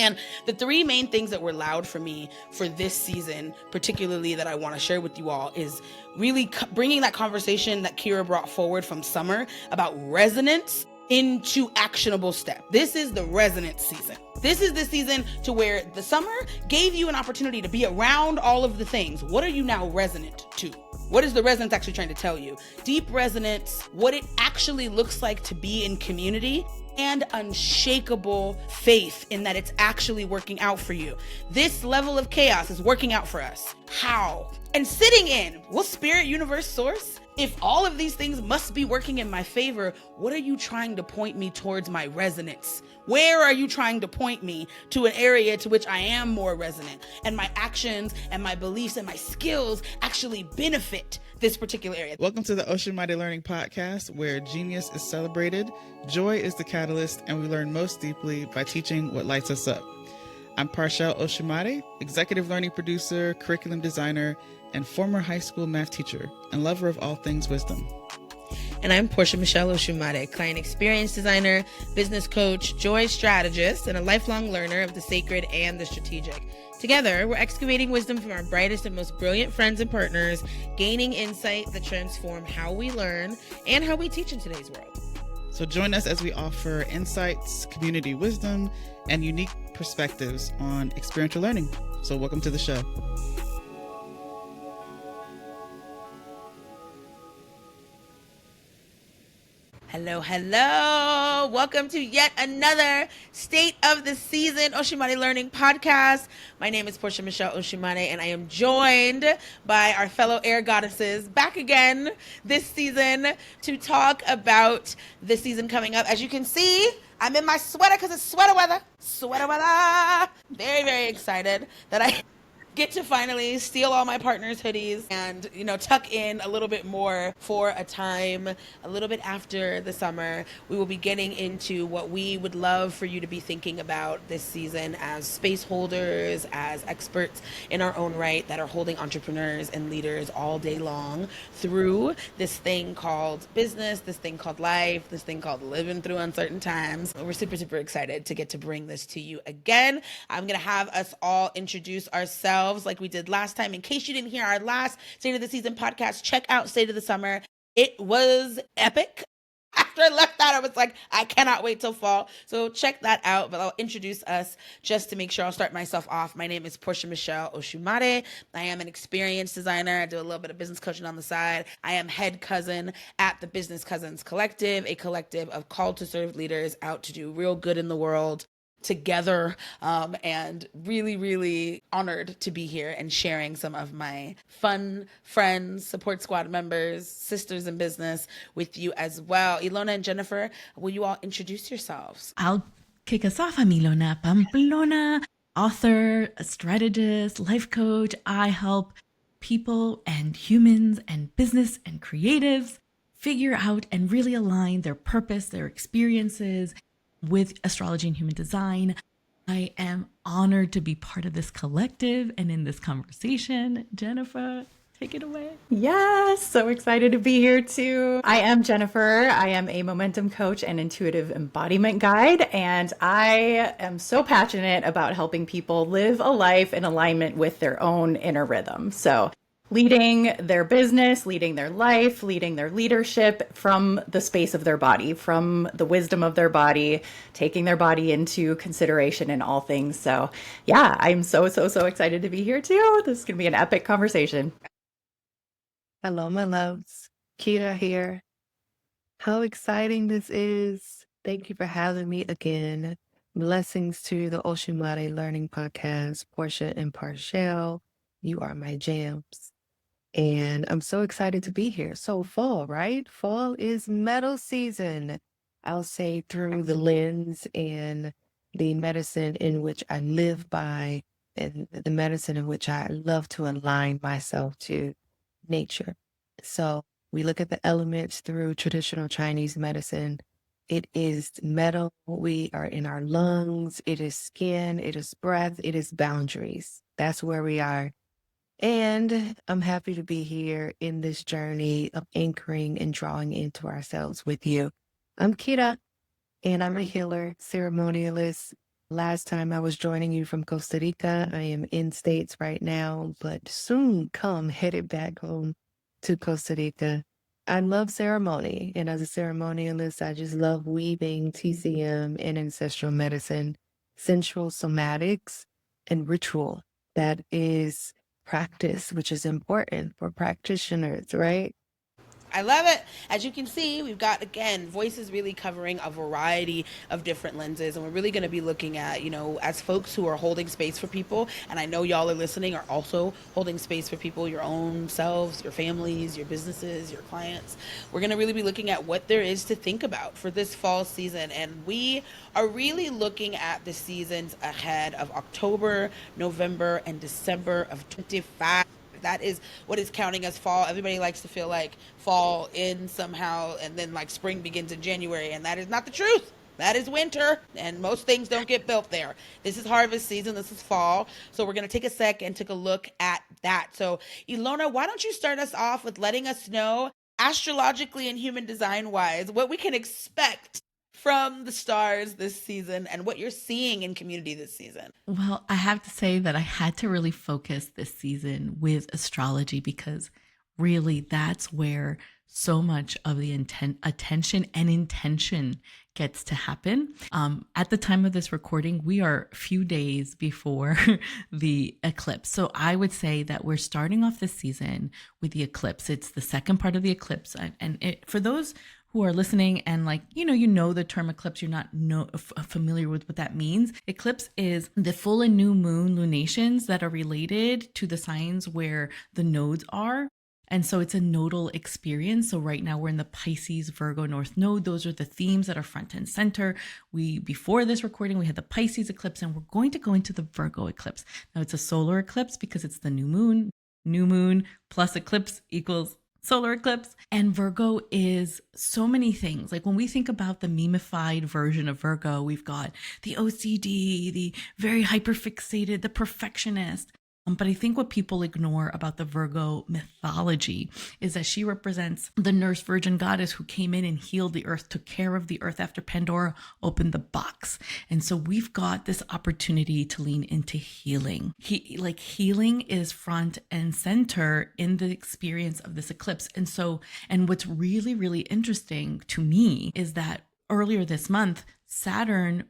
And the three main things that were loud for me for this season, particularly that I want to share with you all, is really bringing that conversation that Kira brought forward from summer about resonance into actionable step. This is the resonance season. This is the season to where the summer gave you an opportunity to be around all of the things. What are you now resonant to? What is the resonance actually trying to tell you? Deep resonance, what it actually looks like to be in community, and unshakable faith in that it's actually working out for you. This level of chaos is working out for us. How? And sitting in, will spirit, universe, source? If all of these things must be working in my favor, what are you trying to point me towards my resonance? Where are you trying to point me to an area to which I am more resonant and my actions and my beliefs and my skills actually benefit this particular area? Welcome to the Osumare Learning podcast, where genius is celebrated, joy is the catalyst, and we learn most deeply by teaching what lights us up. I'm Portia Osumaré, executive learning producer, curriculum designer, and former high school math teacher, and lover of all things wisdom. And I'm Portia Michele Osumaré, client experience designer, business coach, joy strategist, and a lifelong learner of the sacred and the strategic. Together, we're excavating wisdom from our brightest and most brilliant friends and partners, gaining insight that transform how we learn and how we teach in today's world. So join us as we offer insights, community wisdom, and unique perspectives on experiential learning. So welcome to the show. Hello, hello. Welcome to yet another State of the Season Osumare Learning podcast. My name is Portia Michele Osumaré, and I am joined by our fellow air goddesses back again this season to talk about the season coming up. As you can see, I'm in my sweater because it's sweater weather. Sweater weather. Very, very excited that I get to finally steal all my partner's hoodies and, tuck in a little bit more for a time a little bit after the summer. We will be getting into what we would love for you to be thinking about this season as space holders, as experts in our own right that are holding entrepreneurs and leaders all day long through this thing called business, this thing called life, this thing called living through uncertain times. We're super, super excited to get to bring this to you again. I'm going to have us all introduce ourselves like we did last time. In case you didn't hear our last State of the Season podcast, check out State of the Summer. It was epic. After I left that, I was like, I cannot wait till fall. So check that out. But I'll introduce us just to make sure. I'll start myself off. My name is Portia Michele Osumaré. I am an experience designer. I do a little bit of business coaching on the side. I am head cousin at the Business Cousins Collective, a collective of called to serve leaders out to do real good in the world together, and really, really honored to be here and sharing some of my fun friends, support squad members, sisters in business with you as well. Ilona and Jennifer, will you all introduce yourselves? I'll kick us off. I'm Ilona Pamplona, author, a strategist, life coach. I help people and humans and business and creatives figure out and really align their purpose, their experiences with astrology and human design. I am honored to be part of this collective and in this conversation. Jennifer, take it away. Yes, so excited to be here too. I am Jennifer. I am a momentum coach and intuitive embodiment guide, and I am so passionate about helping people live a life in alignment with their own inner rhythm. So leading their business, leading their life, leading their leadership from the space of their body, from the wisdom of their body, taking their body into consideration in all things. So yeah, I'm so excited to be here too. This is going to be an epic conversation. Hello, my loves. Kira here. How exciting this is. Thank you for having me again. Blessings to the Osumare Learning podcast, Portia and Parshell. You are my jams. And I'm so excited to be here. So fall, right? Fall is metal season. I'll say through the lens and the medicine in which I live by and the medicine in which I love to align myself to nature. So we look at the elements through traditional Chinese medicine. It is metal. We are in our lungs. It is skin. It is breath. It is boundaries. That's where we are. And I'm happy to be here in this journey of anchoring and drawing into ourselves with you. I'm Kira, and I'm a healer, ceremonialist, Last time I was joining you from Costa Rica. I am in States right now, but soon come headed back home to Costa Rica. I love ceremony, and as a ceremonialist, I just love weaving TCM and ancestral medicine, sensual somatics, and ritual. That is practice, which is important for practitioners, right? I love it. As you can see, we've got, again, voices really covering a variety of different lenses. And we're really going to be looking at, as folks who are holding space for people, and I know y'all are listening, are also holding space for people, your own selves, your families, your businesses, your clients. We're going to really be looking at what there is to think about for this fall season. And we are really looking at the seasons ahead of October, November, and December of 25. That is what is counting as fall. Everybody likes to feel like fall ends somehow and then like spring begins in January, and that is not the truth. That is winter, and most things don't get built there. This is harvest season. This is fall. So we're going to take a sec and take a look at that. So Ilona, why don't you start us off with letting us know, astrologically and human design wise, what we can expect from the stars this season and what you're seeing in community this season? Well, I have to say that I had to really focus this season with astrology because really that's where so much of the attention and intention gets to happen. At the time of this recording, we are a few days before the eclipse. So I would say that we're starting off this season with the eclipse. It's the second part of the eclipse. For those who are listening and you know the term eclipse, you're not familiar with what that means. Eclipse is the full and new moon lunations that are related to the signs where the nodes are. And so it's a nodal experience. So right now we're in the Pisces, Virgo, North Node. Those are the themes that are front and center. Before this recording, we had the Pisces eclipse, and we're going to go into the Virgo eclipse. Now it's a solar eclipse because it's the new moon plus eclipse equals solar eclipse. And Virgo is so many things. Like when we think about the memeified version of Virgo, we've got the OCD, the very hyperfixated, the perfectionist. But I think what people ignore about the Virgo mythology is that she represents the nurse virgin goddess who came in and healed the earth, took care of the earth after Pandora opened the box. And so we've got this opportunity to lean into healing. Healing is front and center in the experience of this eclipse. And what's really, really interesting to me is that earlier this month, Saturn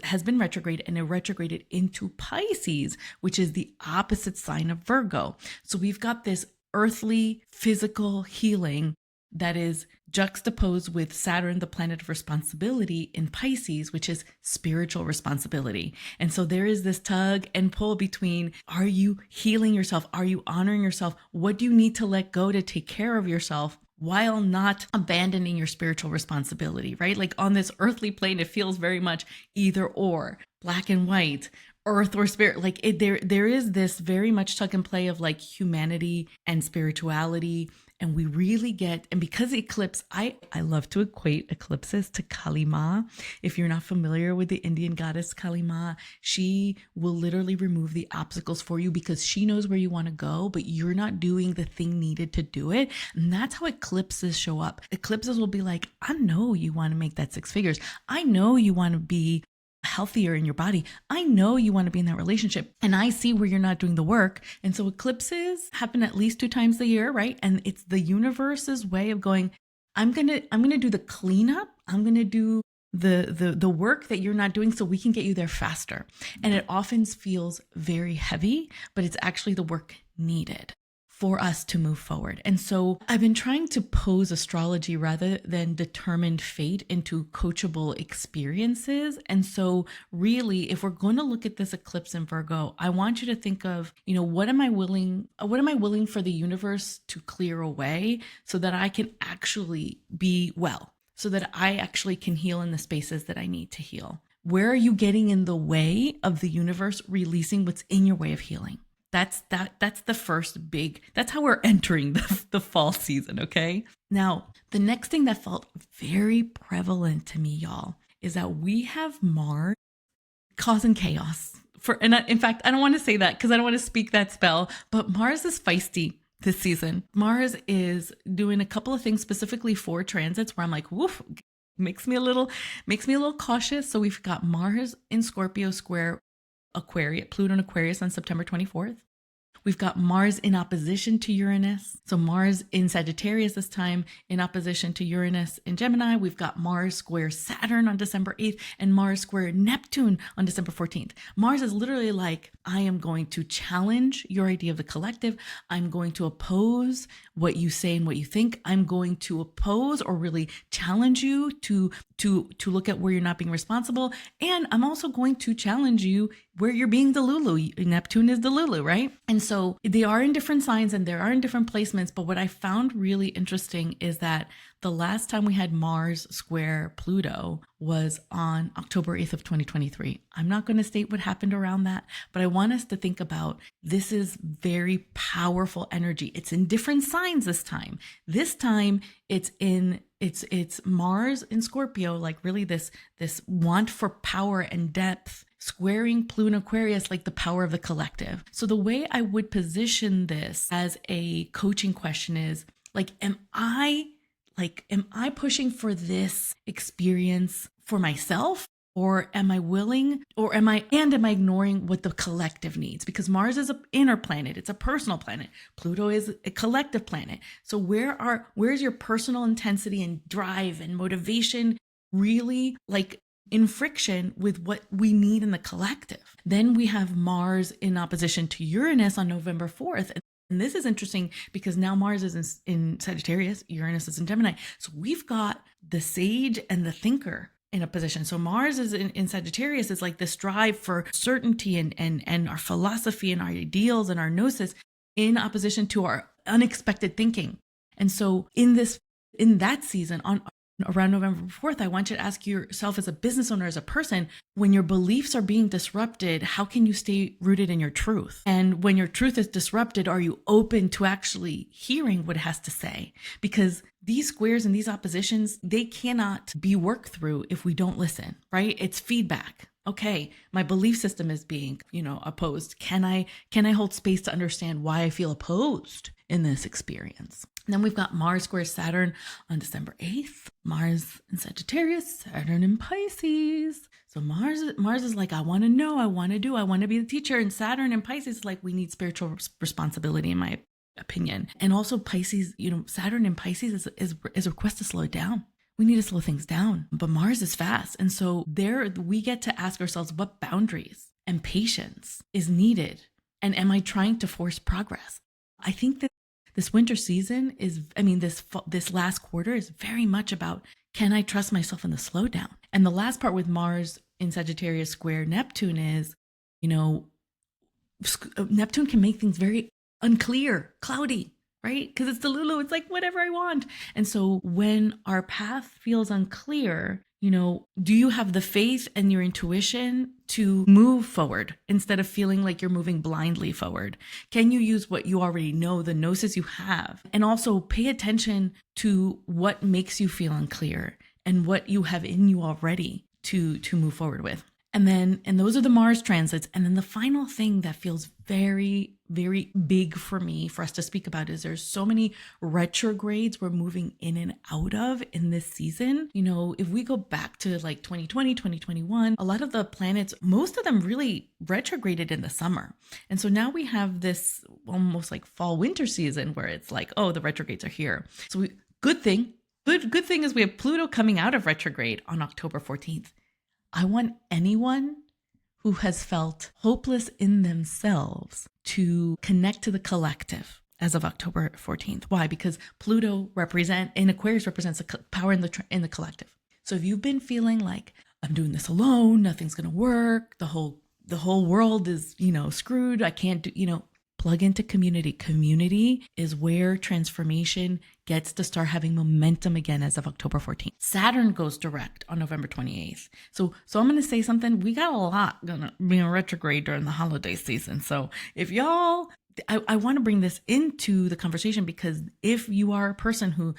has been retrograde, and it retrograded into Pisces, which is the opposite sign of Virgo. So we've got this earthly physical healing that is juxtaposed with Saturn, the planet of responsibility, in Pisces, which is spiritual responsibility. And so there is this tug and pull between, are you healing yourself? Are you honoring yourself? What do you need to let go to take care of yourself, while not abandoning your spiritual responsibility, right? Like on this earthly plane, it feels very much either or, black and white, earth or spirit. There is this very much tug and play of like humanity and spirituality. And we really and because eclipse, I love to equate eclipses to Kali Ma. If you're not familiar with the Indian goddess Kali Ma, she will literally remove the obstacles for you because she knows where you want to go, but you're not doing the thing needed to do it. And that's how eclipses show up. Eclipses will be like, I know you want to make that 6 figures. I know you want to be healthier in your body. I know you want to be in that relationship, and I see where you're not doing the work. And so eclipses happen at least 2 times a year, right? And it's the universe's way of going, I'm going to do the cleanup. I'm going to do the work that you're not doing so we can get you there faster. And it often feels very heavy, but it's actually the work needed for us to move forward. And so I've been trying to pose astrology rather than determined fate into coachable experiences. And so really, if we're going to look at this eclipse in Virgo, I want you to think of, what am I willing for the universe to clear away so that I can actually be well, so that I actually can heal in the spaces that I need to heal? Where are you getting in the way of the universe releasing what's in your way of healing? That's the first big, that's how we're entering the fall season, okay? Now, the next thing that felt very prevalent to me, y'all, is that we have Mars causing chaos. In fact, I don't want to say that because I don't want to speak that spell, but Mars is feisty this season. Mars is doing a couple of things specifically for transits where I'm like, woof, makes me a little cautious. So we've got Mars in Scorpio square Aquarius, Pluto and Aquarius on September 24th. We've got Mars in opposition to Uranus. So Mars in Sagittarius this time in opposition to Uranus in Gemini. We've got Mars square Saturn on December 8th and Mars square Neptune on December 14th. Mars is literally like, I am going to challenge your idea of the collective. I'm going to oppose what you say and what you think. I'm going to oppose or really challenge you to look at where you're not being responsible. And I'm also going to challenge you where you're being Delulu. Neptune is Delulu, right? And so they are in different signs and they are in different placements. But what I found really interesting is that the last time we had Mars square Pluto was on October 8th of 2023. I'm not going to state what happened around that, but I want us to think about this is very powerful energy. It's in different signs this time. This time it's Mars in Scorpio, like really this want for power and depth, squaring Pluto and Aquarius, like the power of the collective. So the way I would position this as a coaching question is like, am I pushing for this experience for myself? Or am I willing, or am I ignoring what the collective needs? Because Mars is an inner planet. It's a personal planet. Pluto is a collective planet. So where's your personal intensity and drive and motivation really like in friction with what we need in the collective? Then we have Mars in opposition to Uranus on November 4th. And this is interesting because now Mars is in Sagittarius, Uranus is in Gemini. So we've got the sage and the thinker in a position. So Mars is in Sagittarius is like this drive for certainty and our philosophy and our ideals and our gnosis in opposition to our unexpected thinking. And so in that season on around November 4th, I want you to ask yourself as a business owner, as a person, when your beliefs are being disrupted, how can you stay rooted in your truth? And when your truth is disrupted, are you open to actually hearing what it has to say? Because these squares and these oppositions, they cannot be worked through if we don't listen, right? It's feedback. Okay, my belief system is being, opposed. Can I hold space to understand why I feel opposed in this experience? And then we've got Mars square Saturn on December 8th. Mars in Sagittarius, Saturn in Pisces. So Mars is like, I want to know, I want to do, I want to be the teacher. And Saturn in Pisces is like, we need spiritual responsibility, in my opinion. And also Pisces, Saturn in Pisces is a request to slow it down. We need to slow things down, but Mars is fast. And so there we get to ask ourselves what boundaries and patience is needed. And am I trying to force progress? I think that this winter season this last quarter is very much about, can I trust myself in the slowdown? And the last part with Mars in Sagittarius square Neptune is, Neptune can make things very unclear, cloudy, right? Because it's the Lulu, it's like whatever I want. And so when our path feels unclear, do you have the faith and your intuition to move forward instead of feeling like you're moving blindly forward? Can you use what you already know, the gnosis you have, and also pay attention to what makes you feel unclear and what you have in you already to move forward with? And those are the Mars transits. And then the final thing that feels very, very big for me for us to speak about is there's so many retrogrades we're moving in and out of in this season. If we go back to like 2020, 2021, a lot of the planets, most of them really retrograded in the summer. And so now we have this almost like fall winter season where it's like, oh, the retrogrades are here. So good thing is we have Pluto coming out of retrograde on October 14th. I want anyone who has felt hopeless in themselves to connect to the collective as of October 14th. Why? Because Pluto in Aquarius represents the power in the collective. So if you've been feeling like I'm doing this alone, nothing's going to work, the whole world is, screwed, I can't do, plug into community. Community is where transformation gets to start having momentum again as of October 14th. Saturn goes direct on November 28th. So I'm going to say something. We got a lot going to be in retrograde during the holiday season. So if I want to bring this into the conversation, because if you are a person who,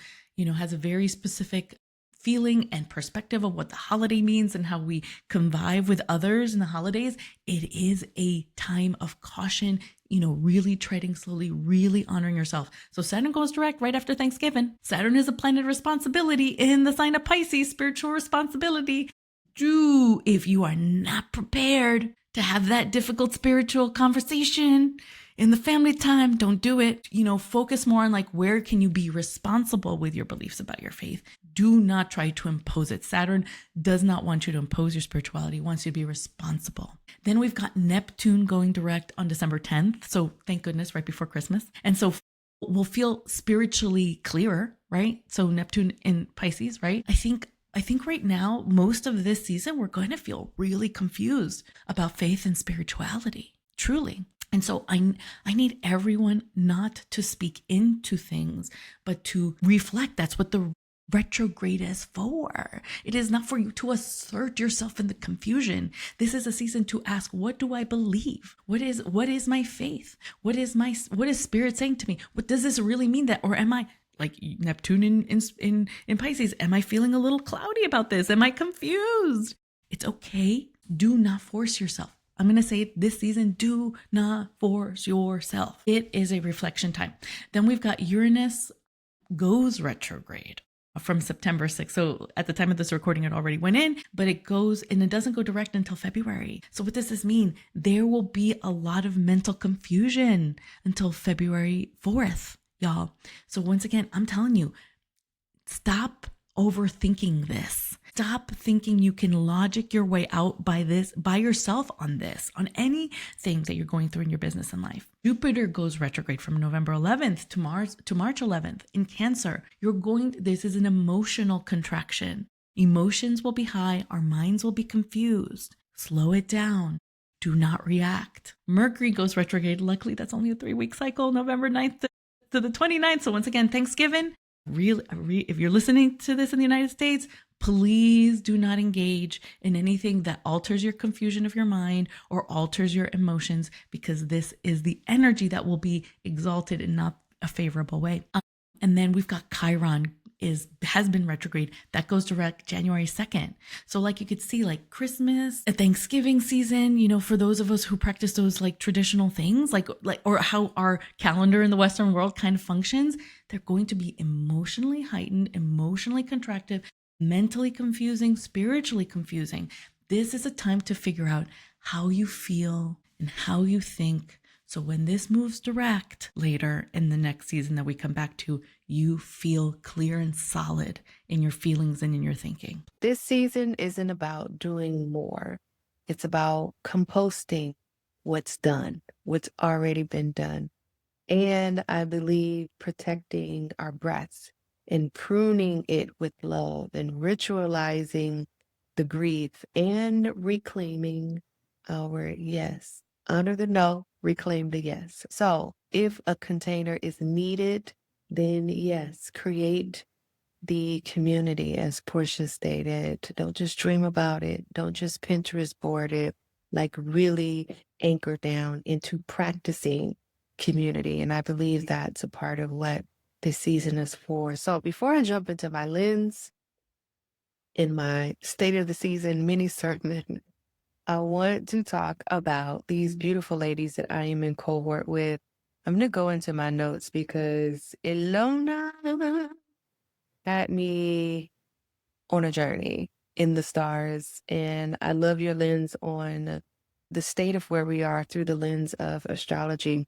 has a very specific feeling and perspective of what the holiday means and how we convive with others in the holidays, it is a time of caution, really treading slowly, really honoring yourself. So Saturn goes direct right after Thanksgiving. Saturn is a planet of responsibility in the sign of Pisces, spiritual responsibility. If you are not prepared to have that difficult spiritual conversation in the family time, don't do it. Focus more on where can you be responsible with your beliefs about your faith. Do not try to impose it. Saturn does not want you to impose your spirituality. It wants you to be responsible. Then we've got Neptune going direct on December 10th. So thank goodness, right before Christmas. And so we'll feel spiritually clearer, right? So Neptune in Pisces, right? I think right now, most of this season, we're going to feel really confused about faith and spirituality, truly. And so I need everyone not to speak into things, but to reflect. That's what the retrograde is for. It is not for you to assert yourself in the confusion. This is a season to ask, what do I believe? What is my faith? What is Spirit saying to me? What does this really mean? That, or am I, like Neptune in Pisces, am I feeling a little cloudy about this? Am I confused? It's okay. Do not force yourself. I'm going to say it this season, do not force yourself. It is a reflection time. Then we've got Uranus goes retrograde from September 6th. So at the time of this recording, it already went in, but it goes, and it doesn't go direct until February. So what does this mean? There will be a lot of mental confusion until February 4th, y'all. So once again, I'm telling you, stop overthinking this. Stop thinking you can logic your way out by yourself on anything that you're going through in your business and life. Jupiter goes retrograde from November 11th to March 11th in Cancer. This is an emotional contraction. Emotions will be high. Our minds will be confused. Slow it down. Do not react. Mercury goes retrograde. Luckily, that's only a 3-week cycle, November 9th to the 29th. So once again, Thanksgiving. If you're listening to this in the United States, please do not engage in anything that alters your confusion of your mind or alters your emotions, because this is the energy that will be exalted in not a favorable way. And then we've got Chiron has been retrograde. That goes direct January 2nd. So you could see Christmas, a Thanksgiving season, for those of us who practice those traditional things, or how our calendar in the Western world kind of functions, they're going to be emotionally heightened, emotionally contracted, mentally confusing, spiritually confusing. This is a time to figure out how you feel and how you think. So when this moves direct later in the next season that we come back to, you feel clear and solid in your feelings and in your thinking. This season isn't about doing more. It's about composting what's done, what's already been done. And I believe protecting our breaths and pruning it with love and ritualizing the grief and reclaiming our yes. Honor the no, reclaim the yes. So if a container is needed, then yes, create the community, as Portia stated. Don't just dream about it. Don't just Pinterest board it. Really anchor down into practicing community. And I believe that's a part of what this season is for. So before I jump into my lens in my State of the Season mini sermon, I want to talk about these beautiful ladies that I am in cohort with. I'm going to go into my notes because Ilona had me on a journey in the stars. And I love your lens on the state of where we are through the lens of astrology.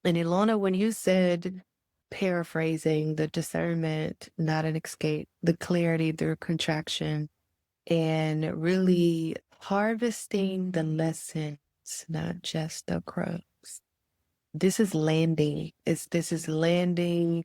And Ilona, when you said, paraphrasing, the discernment, not an escape, the clarity through contraction, and really harvesting the lessons, not just the crux. This is landing. This is landing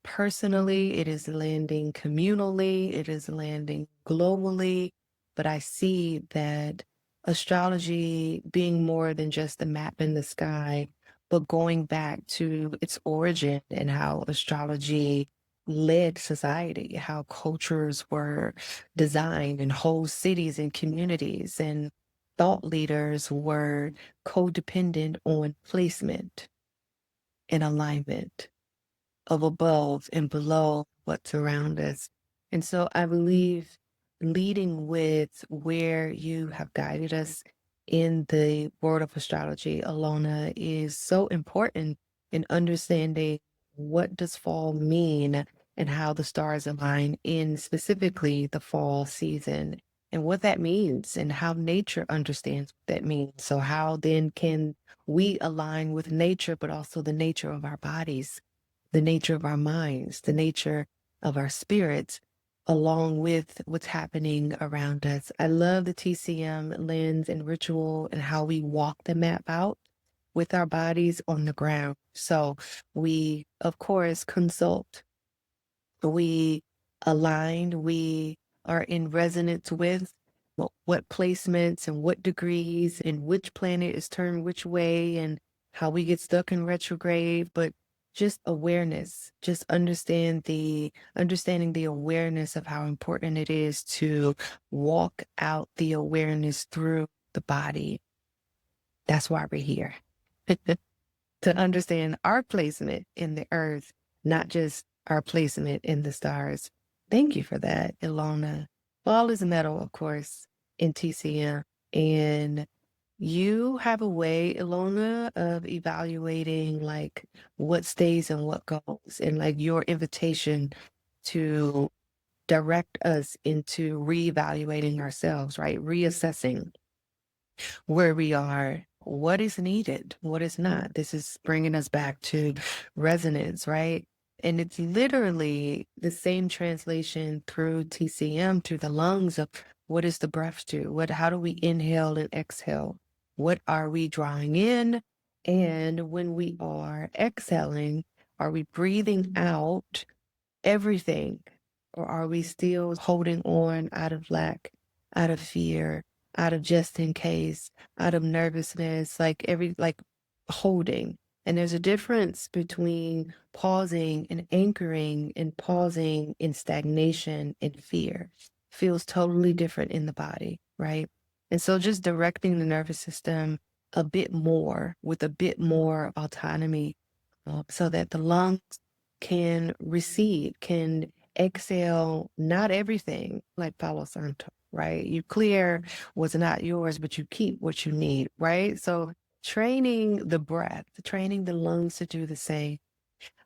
personally. It is landing communally. It is landing globally. But I see that astrology being more than just a map in the sky, but going back to its origin and how astrology led society, how cultures were designed and whole cities and communities, and thought leaders were codependent on placement and alignment of above and below what's around us. And so I believe leading with where you have guided us in the world of astrology, Alona, is so important in understanding what does fall mean and how the stars align in specifically the fall season and what that means and how nature understands what that means. So how then can we align with nature, but also the nature of our bodies, the nature of our minds, the nature of our spirits, along with what's happening around us. I love the TCM lens and ritual and how we walk the map out with our bodies on the ground. So we, of course, consult, we align, we are in resonance with what placements and what degrees and which planet is turned which way and how we get stuck in retrograde, but just awareness, just understanding the awareness of how important it is to walk out the awareness through the body. That's why we're here. To understand our placement in the earth, not just our placement in the stars. Thank you for that, Ilona. Fall is metal, of course, in TCM. And you have a way, Ilona, of evaluating like what stays and what goes, and like your invitation to direct us into reevaluating ourselves, right? Reassessing where we are, what is needed, what is not. This is bringing us back to resonance, right? And it's literally the same translation through TCM, through the lungs of what is the breath do? How do we inhale and exhale? What are we drawing in? And when we are exhaling, are we breathing out everything? Or are we still holding on out of lack, out of fear, out of just in case, out of nervousness, like holding? And there's a difference between pausing and anchoring and pausing in stagnation and fear. Feels totally different in the body, right? And so just directing the nervous system a bit more with a bit more autonomy so that the lungs can receive, can exhale, not everything like Palo Santo, right? You clear what's not yours, but you keep what you need, right? So training the breath, training the lungs to do the same.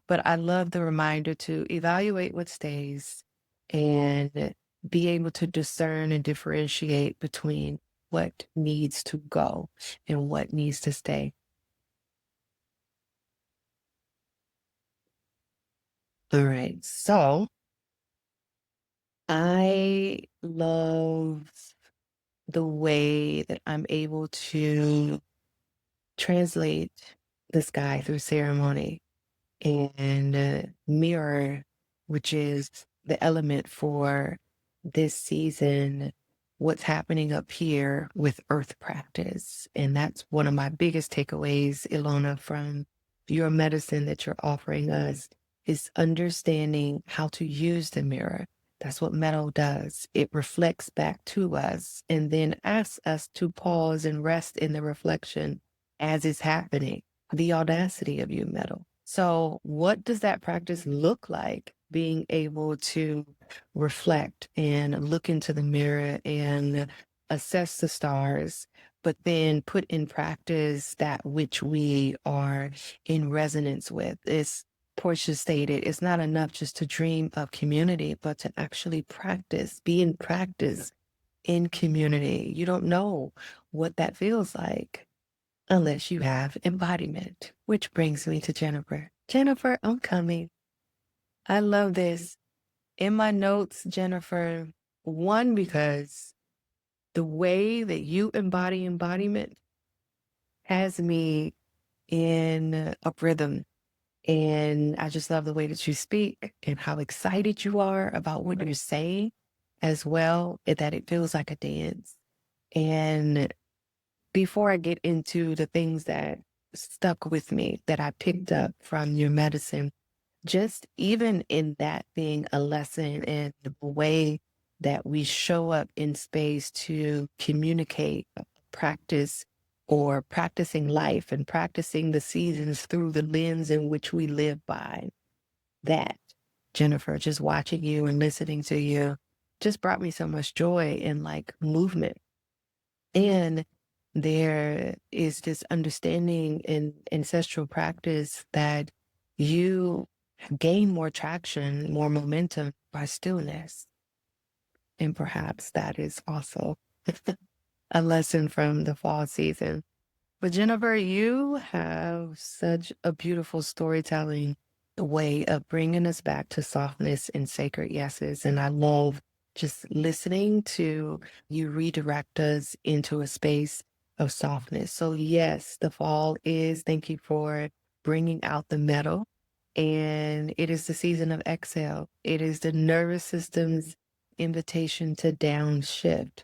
But I love the reminder to evaluate what stays and be able to discern and differentiate between what needs to go and what needs to stay. All right. So I love the way that I'm able to translate the sky through ceremony and mirror, which is the element for this season, what's happening up here with earth practice. And that's one of my biggest takeaways, Ilona, from your medicine that you're offering us is understanding how to use the mirror. That's what metal does. It reflects back to us and then asks us to pause and rest in the reflection as it's happening. The audacity of you, metal. So, what does that practice look like? Being able to reflect and look into the mirror and assess the stars, but then put in practice that which we are in resonance with. It's Portia stated, it's not enough just to dream of community, but to actually practice, be in practice in community. You don't know what that feels like unless you have embodiment, which brings me to Jennifer. Jennifer, I'm coming. I love this. In my notes, Jennifer, one, because the way that you embody embodiment has me in a rhythm. And I just love the way that you speak and how excited you are about what you're saying as well, and that it feels like a dance. And before I get into the things that stuck with me that I picked up from your medicine, just even in that being a lesson in the way that we show up in space to communicate, practice, or practicing life and practicing the seasons through the lens in which we live by. That Jennifer, just watching you and listening to you just brought me so much joy and like movement. And there is this understanding in ancestral practice that you gain more traction, more momentum by stillness. And perhaps that is also a lesson from the fall season. But Jennifer, you have such a beautiful storytelling way of bringing us back to softness and sacred yeses. And I love just listening to you redirect us into a space of softness. So yes, the fall is, thank you for bringing out the metal. And it is the season of exhale. It is the nervous system's invitation to downshift.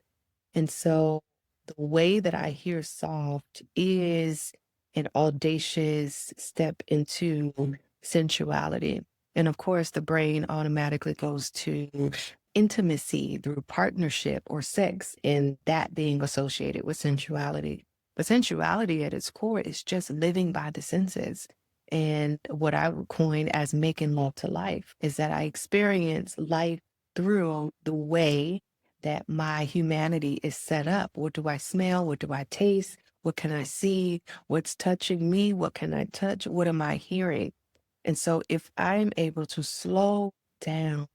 And so the way that I hear soft is an audacious step into sensuality. And of course, the brain automatically goes to intimacy through partnership or sex, and that being associated with sensuality. But sensuality at its core is just living by the senses. And what I would coin as making love to life is that I experience life through the way that my humanity is set up. What do I smell? What do I taste? What can I see? What's touching me? What can I touch? What am I hearing? And so if I'm able to slow down,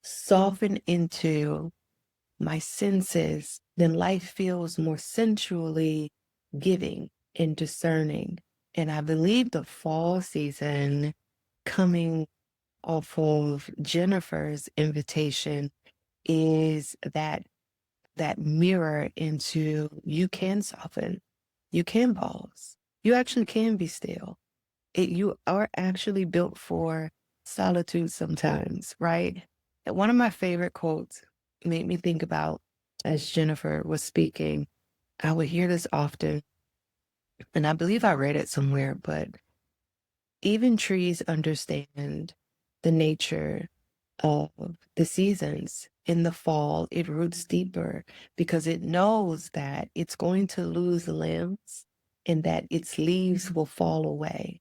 soften into my senses, then life feels more sensually giving and discerning. And I believe the fall season, coming off of Jennifer's invitation, is that mirror into you can soften, you can pause, you actually can be still. You are actually built for solitude sometimes, right? And one of my favorite quotes made me think about, as Jennifer was speaking, I would hear this often, and I believe I read it somewhere, but even trees understand the nature of the seasons. In the fall, it roots deeper because it knows that it's going to lose limbs and that its leaves will fall away.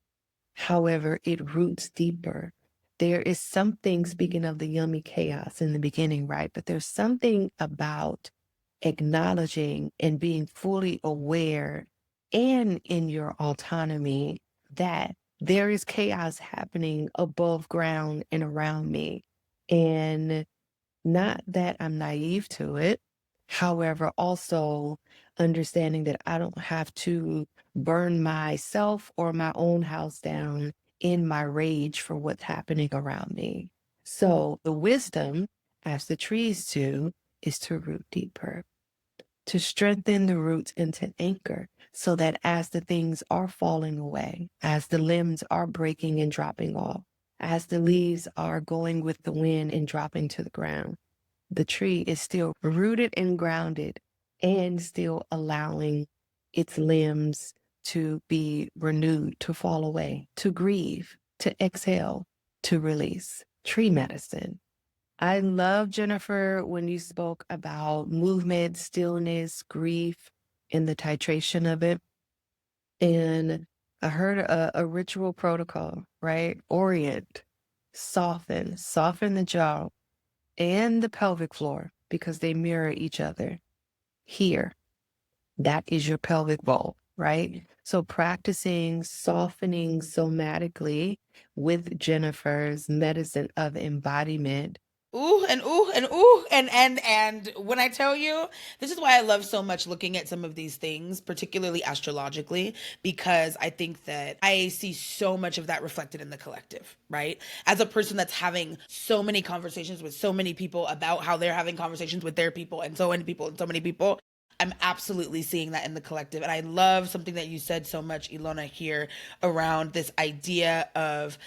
However, it roots deeper. There is something, speaking of the yummy chaos in the beginning, right? But there's something about acknowledging and being fully aware and in your autonomy that there is chaos happening above ground and around me. And not that I'm naive to it. However, also understanding that I don't have to burn myself or my own house down in my rage for what's happening around me. So the wisdom, as the trees do, is to root deeper, to strengthen the roots and to anchor so that as the things are falling away, as the limbs are breaking and dropping off, as the leaves are going with the wind and dropping to the ground, the tree is still rooted and grounded and still allowing its limbs to be renewed, to fall away, to grieve, to exhale, to release. Tree medicine. I love, Jennifer, when you spoke about movement, stillness, grief, and the titration of it. And I heard a ritual protocol, right? Orient, soften the jaw and the pelvic floor because they mirror each other. Here, that is your pelvic bowl, right? So practicing softening somatically with Jennifer's medicine of embodiment. Ooh and ooh and ooh and when I tell you, this is why I love so much looking at some of these things, particularly astrologically, because I think that I see so much of that reflected in the collective, right? As a person that's having so many conversations with so many people about how they're having conversations with their people and so many people and so many people, I'm absolutely seeing that in the collective. And I love something that you said so much, Ilona, here around this idea of,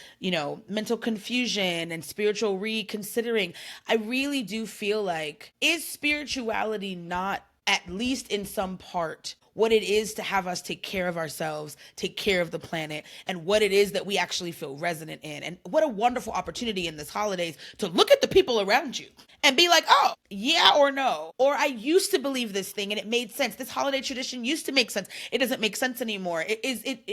mental confusion and spiritual reconsidering. I really do feel like, is spirituality not, at least in some part, what it is to have us take care of ourselves, take care of the planet, and what it is that we actually feel resonant in? And what a wonderful opportunity in this holidays to look at the people around you and be like, oh, yeah or no. Or I used to believe this thing and it made sense. This holiday tradition used to make sense. It doesn't make sense anymore.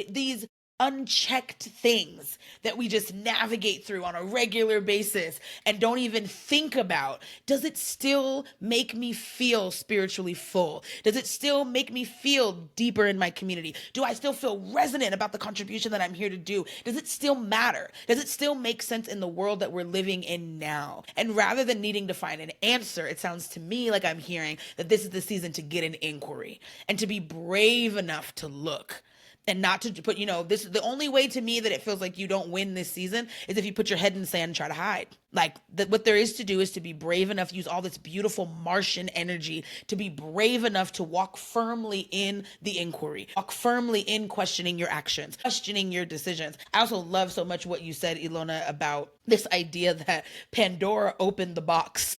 These unchecked things that we just navigate through on a regular basis and don't even think about, does it still make me feel spiritually full? Does it still make me feel deeper in my community? Do I still feel resonant about the contribution that I'm here to do? Does it still matter? Does it still make sense in the world that we're living in now? And rather than needing to find an answer, it sounds to me like I'm hearing that this is the season to get an inquiry and to be brave enough to look. And not to put, this is the only way to me that it feels like you don't win this season is if you put your head in the sand and try to hide. Like what there is to do is to be brave enough, use all this beautiful Martian energy to be brave enough to walk firmly in the inquiry, walk firmly in questioning your actions, questioning your decisions. I also love so much what you said, Ilona, about this idea that Pandora opened the box.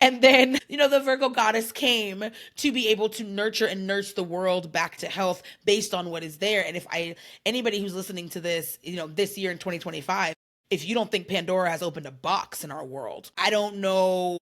And then, the Virgo goddess came to be able to nurture and nurse the world back to health based on what is there. And anybody who's listening to this, this year in 2025, if you don't think Pandora has opened a box in our world, I don't know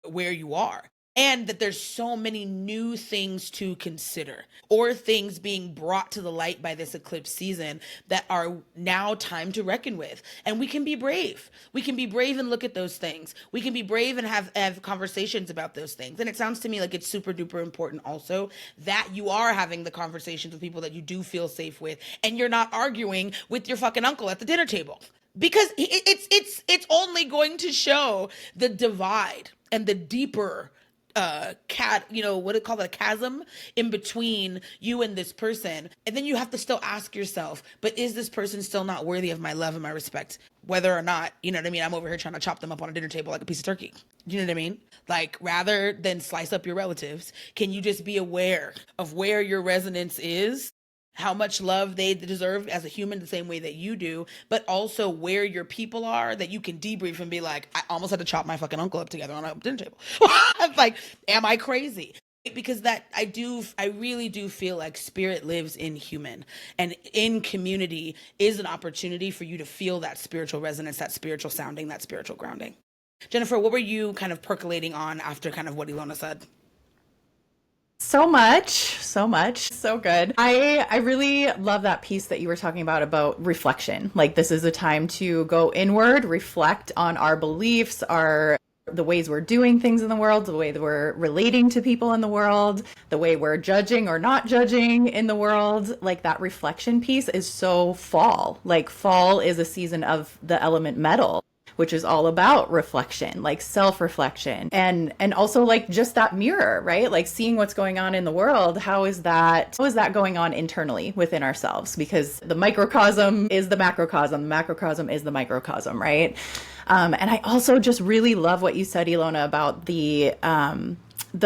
where you are. And that there's so many new things to consider or things being brought to the light by this eclipse season that are now time to reckon with. And we can be brave. We can be brave and look at those things. We can be brave and have conversations about those things. And it sounds to me like it's super duper important also that you are having the conversations with people that you do feel safe with and you're not arguing with your fucking uncle at the dinner table. Because it's only going to show the divide and the deeper what it called a chasm in between you and this person. And then you have to still ask yourself, but is this person still not worthy of my love and my respect? Whether or not, I'm over here trying to chop them up on a dinner table like a piece of turkey. You know what I mean? Like, rather than slice up your relatives, can you just be aware of where your resonance is? How much love they deserve as a human the same way that you do, but also where your people are that you can debrief and be like, I almost had to chop my fucking uncle up together on a dinner table. Like, am I crazy? Because I really do feel like spirit lives in human, and in community is an opportunity for you to feel that spiritual resonance, that spiritual sounding, that spiritual grounding. Jennifer, what were you kind of percolating on after kind of what Ilona said? So much, so good. I really love that piece that you were talking about reflection. Like, this is a time to go inward, reflect on our beliefs, the ways we're doing things in the world, the way that we're relating to people in the world, the way we're judging or not judging in the world. Like, that reflection piece is so fall. Like, fall is a season of the element metal, which is all about reflection, like self-reflection, and also like just that mirror, right? Like seeing what's going on in the world. How is that going on internally within ourselves? Because the microcosm is the macrocosm, the macrocosm is the microcosm, right? And I also just really love what you said, Ilona, about the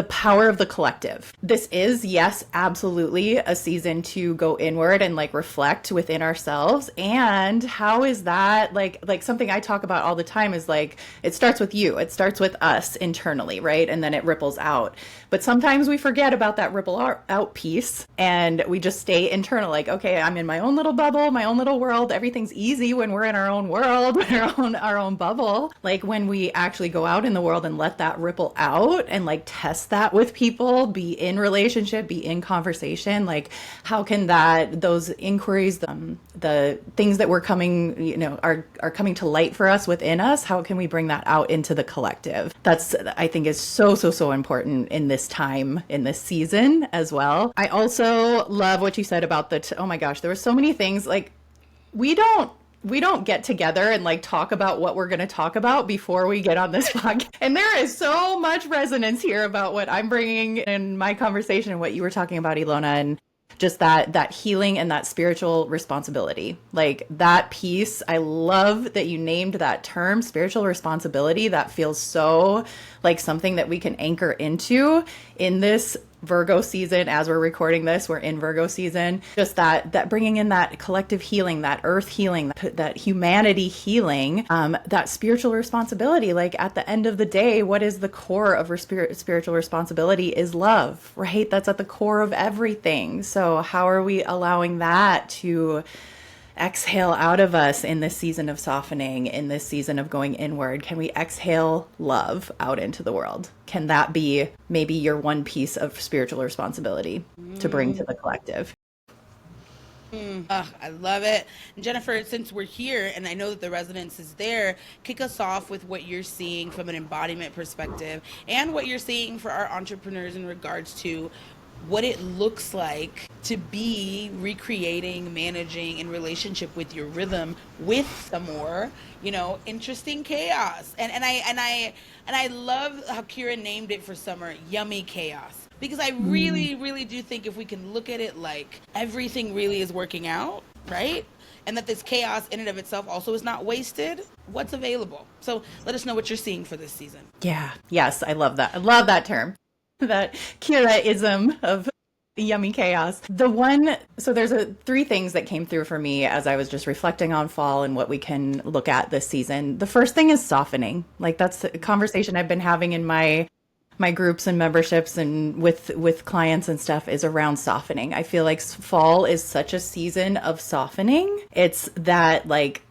power of the collective. This is, yes, absolutely a season to go inward and like reflect within ourselves. And how is that like something I talk about all the time is like, it starts with you, it starts with us internally, right? And then it ripples out. But sometimes we forget about that ripple out piece and we just stay internal. Like, okay, I'm in my own little bubble, my own little world. Everything's easy when we're in our own world, our own bubble. Like, when we actually go out in the world and let that ripple out and like test that with people, be in relationship, be in conversation, like how can those inquiries, the things that we're coming, are coming to light for us within us, how can we bring that out into the collective? That's, I think, is so important in this time, in this season as well. I also love what you said about oh my gosh, there were so many things. Like, we don't get together and like talk about what we're going to talk about before we get on this podcast. And there is so much resonance here about what I'm bringing in my conversation and what you were talking about, Ilona, and just that healing and that spiritual responsibility. Like, that piece, I love that you named that term, spiritual responsibility. That feels so like something that we can anchor into in this Virgo season. As we're recording this, we're in Virgo season. Just that bringing in that collective healing, that earth healing, that humanity healing, that spiritual responsibility. Like, at the end of the day, what is the core of spiritual responsibility is love, right? That's at the core of everything. So how are we allowing that to exhale out of us in this season of softening, in this season of going inward? Can we exhale love out into the world? Can that be maybe your one piece of spiritual responsibility to bring to the collective? I love it. And Jennifer, since we're here and I know that the resonance is there, kick us off with what you're seeing from an embodiment perspective and what you're seeing for our entrepreneurs in regards to what it looks like to be recreating, managing in relationship with your rhythm with some more, interesting chaos. And I love how Kira named it for summer, yummy chaos. Because I really, really do think if we can look at it like everything really is working out, right? And that this chaos in and of itself also is not wasted, what's available? So let us know what you're seeing for this season. Yeah. Yes, I love that. I love that term. That Kira-ism of yummy chaos. So there's three things that came through for me as I was just reflecting on fall and what we can look at this season. The first thing is softening. Like that's a conversation I've been having in my groups and memberships and with clients and stuff is around softening. I feel like fall is such a season of softening. It's that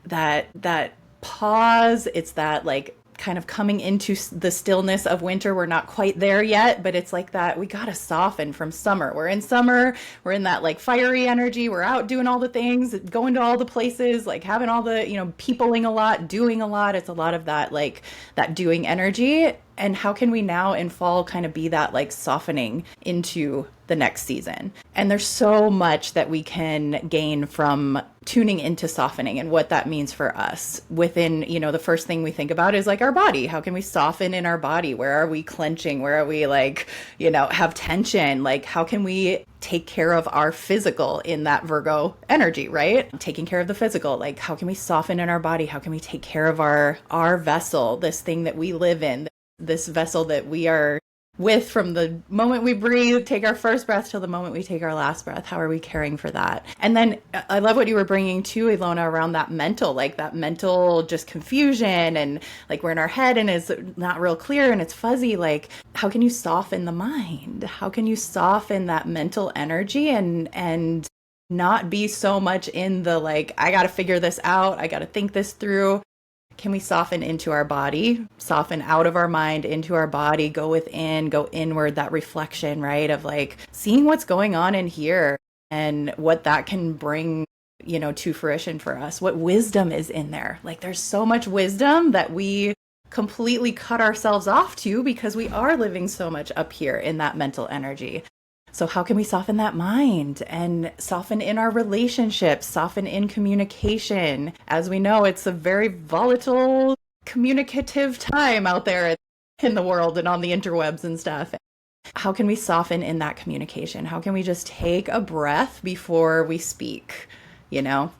that pause. It's that like kind of coming into the stillness of winter. We're not quite there yet, but it's like that we got to soften from summer. We're in summer. We're in that like fiery energy. We're out doing all the things, going to all the places, like having all the, peopling a lot, doing a lot. It's a lot of that, like that doing energy. And how can we now in fall kind of be that like softening into the next season? And there's so much that we can gain from tuning into softening and what that means for us within, the first thing we think about is like our body. How can we soften in our body? Where are we clenching? Where are we like, have tension? Like how can we take care of our physical in that Virgo energy, right? Taking care of the physical, like how can we soften in our body? How can we take care of our vessel, this thing that we live in, this vessel that we are with from the moment we breathe, take our first breath till the moment we take our last breath. How are we caring for that? And then I love what you were bringing to Ilona around that mental just confusion and like we're in our head and it's not real clear and it's fuzzy. Like how can you soften the mind? How can you soften that mental energy and not be so much in the like, I got to figure this out. I got to think this through. Can we soften into our body, soften out of our mind into our body, go within, go inward, that reflection, right? Of like seeing what's going on in here and what that can bring, to fruition for us. What wisdom is in there. Like there's so much wisdom that we completely cut ourselves off to because we are living so much up here in that mental energy. So how can we soften that mind and soften in our relationships, soften in communication? As we know, it's a very volatile, communicative time out there in the world and on the interwebs and stuff. How can we soften in that communication? How can we just take a breath before we speak?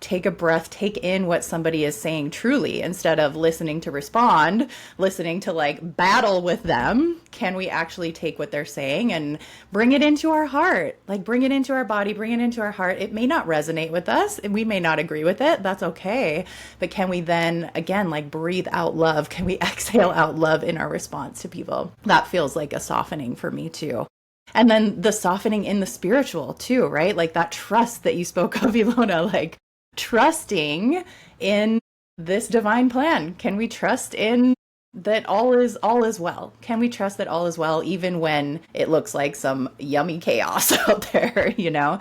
Take a breath, take in what somebody is saying truly instead of listening to respond, listening to like battle with them. Can we actually take what they're saying and bring it into our heart, like bring it into our body, bring it into our heart? It may not resonate with us and we may not agree with it. That's okay. But can we then again, like breathe out love? Can we exhale out love in our response to people? That feels like a softening for me too. And then the softening in the spiritual too, right? Like that trust that you spoke of, Ilona, like trusting in this divine plan. Can we trust in that all is well? Can we trust that all is well, even when it looks like some yummy chaos out there,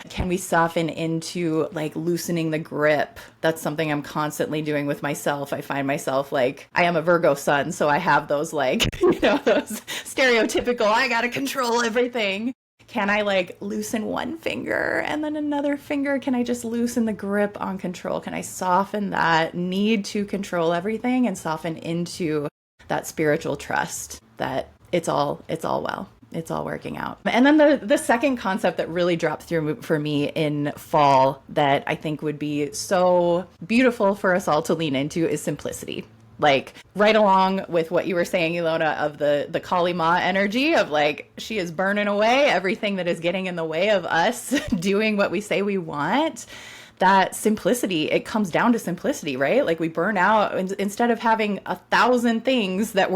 Can we soften into like loosening the grip? That's something I'm constantly doing with myself. I find myself like, I am a Virgo sun, so I have those like, those stereotypical, I gotta control everything. Can I like loosen one finger and then another finger? Can I just loosen the grip on control? Can I soften that need to control everything and soften into that spiritual trust that it's all well, it's all working out? And then the second concept that really dropped through for me in fall that I think would be so beautiful for us all to lean into is simplicity. Like right along with what you were saying, Ilona, of the Kali Ma energy of like, she is burning away everything that is getting in the way of us doing what we say we want. That simplicity, it comes down to simplicity, right? Like we burn out instead of having 1,000 things that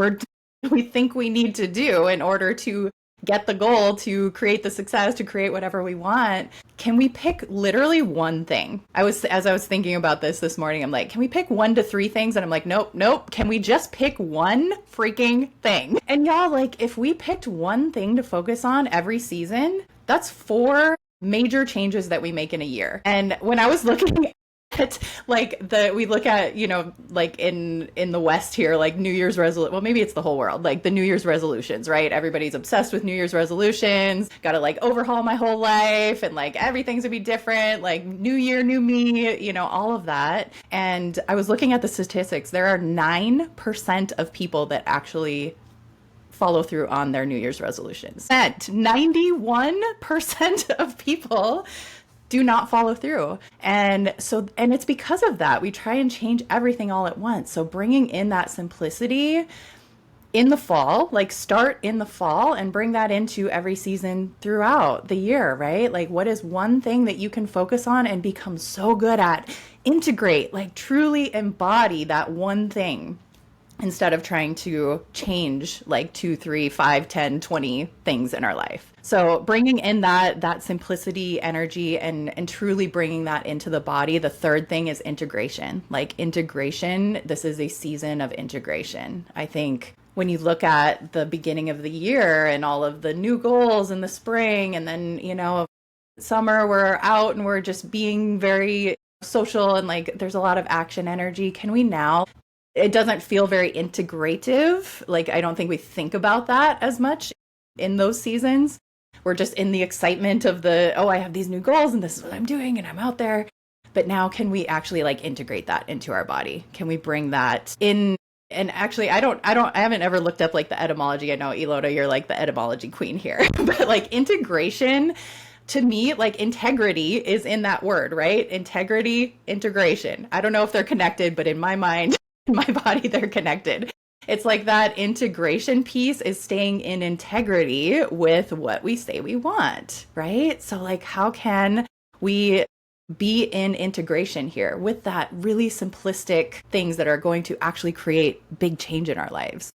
we think we need to do in order to get the goal, to create the success, to create whatever we want. Can we pick literally one thing? As I was thinking about this morning, I'm like, can we pick 1 to 3 things? And I'm like, nope. Can we just pick one freaking thing? And y'all, like if we picked one thing to focus on every season, that's 4 major changes that we make in a year. And when I was looking at we look at, like in the West here, like New Year's resolution, well, maybe it's the whole world, like the New Year's resolutions, right? Everybody's obsessed with New Year's resolutions, got to like overhaul my whole life and like everything's gonna be different, like new year, new me, all of that. And I was looking at the statistics. There are 9% of people that actually follow through on their New Year's resolutions. That 91% of people do not follow through. And it's because of that. We try and change everything all at once. So bringing in that simplicity in the fall, like start in the fall and bring that into every season throughout the year, right? Like what is one thing that you can focus on and become so good at? Integrate, like truly embody that one thing, instead of trying to change like 2, 3, 5, 10, 20 things in our life. So bringing in that simplicity, energy, and truly bringing that into the body. The third thing is integration. Like integration, this is a season of integration. I think when you look at the beginning of the year and all of the new goals in the spring, and then, summer, we're out and we're just being very social and like there's a lot of action energy. Can we now, it doesn't feel very integrative. Like, I don't think we think about that as much in those seasons. We're just in the excitement of I have these new goals and this is what I'm doing and I'm out there. But now can we actually like integrate that into our body? Can we bring that in? And actually, I haven't ever looked up like the etymology. I know, Ilona, you're like the etymology queen here, but like integration, to me, like integrity is in that word, right? Integrity, integration. I don't know if they're connected, but in my mind, in my body, they're connected. It's like that integration piece is staying in integrity with what we say we want, right? So like, how can we be in integration here with that really simplistic things that are going to actually create big change in our lives?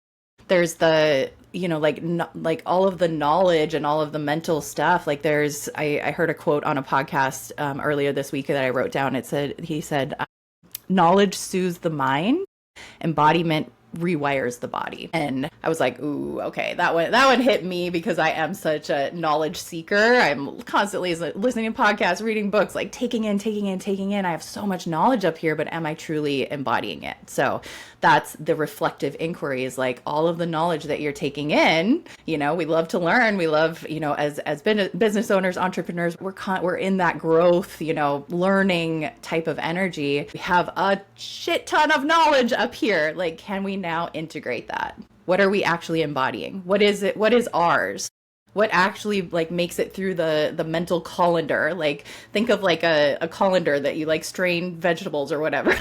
There's the, like all of the knowledge and all of the mental stuff. Like I heard a quote on a podcast earlier this week that I wrote down. He said, knowledge soothes the mind, embodiment rewires the body. And I was like, ooh, okay, that one hit me because I am such a knowledge seeker. I'm constantly listening to podcasts, reading books, like taking in. I have so much knowledge up here, but am I truly embodying it? So that's the reflective inquiry, is like all of the knowledge that you're taking in. We love to learn. We love, as business owners, entrepreneurs, we're in that growth, learning type of energy. We have a shit ton of knowledge up here. Like, can we now integrate that? What are we actually embodying? What is it? What is ours? What actually like makes it through the mental colander? Like, think of like a colander that you like strain vegetables or whatever.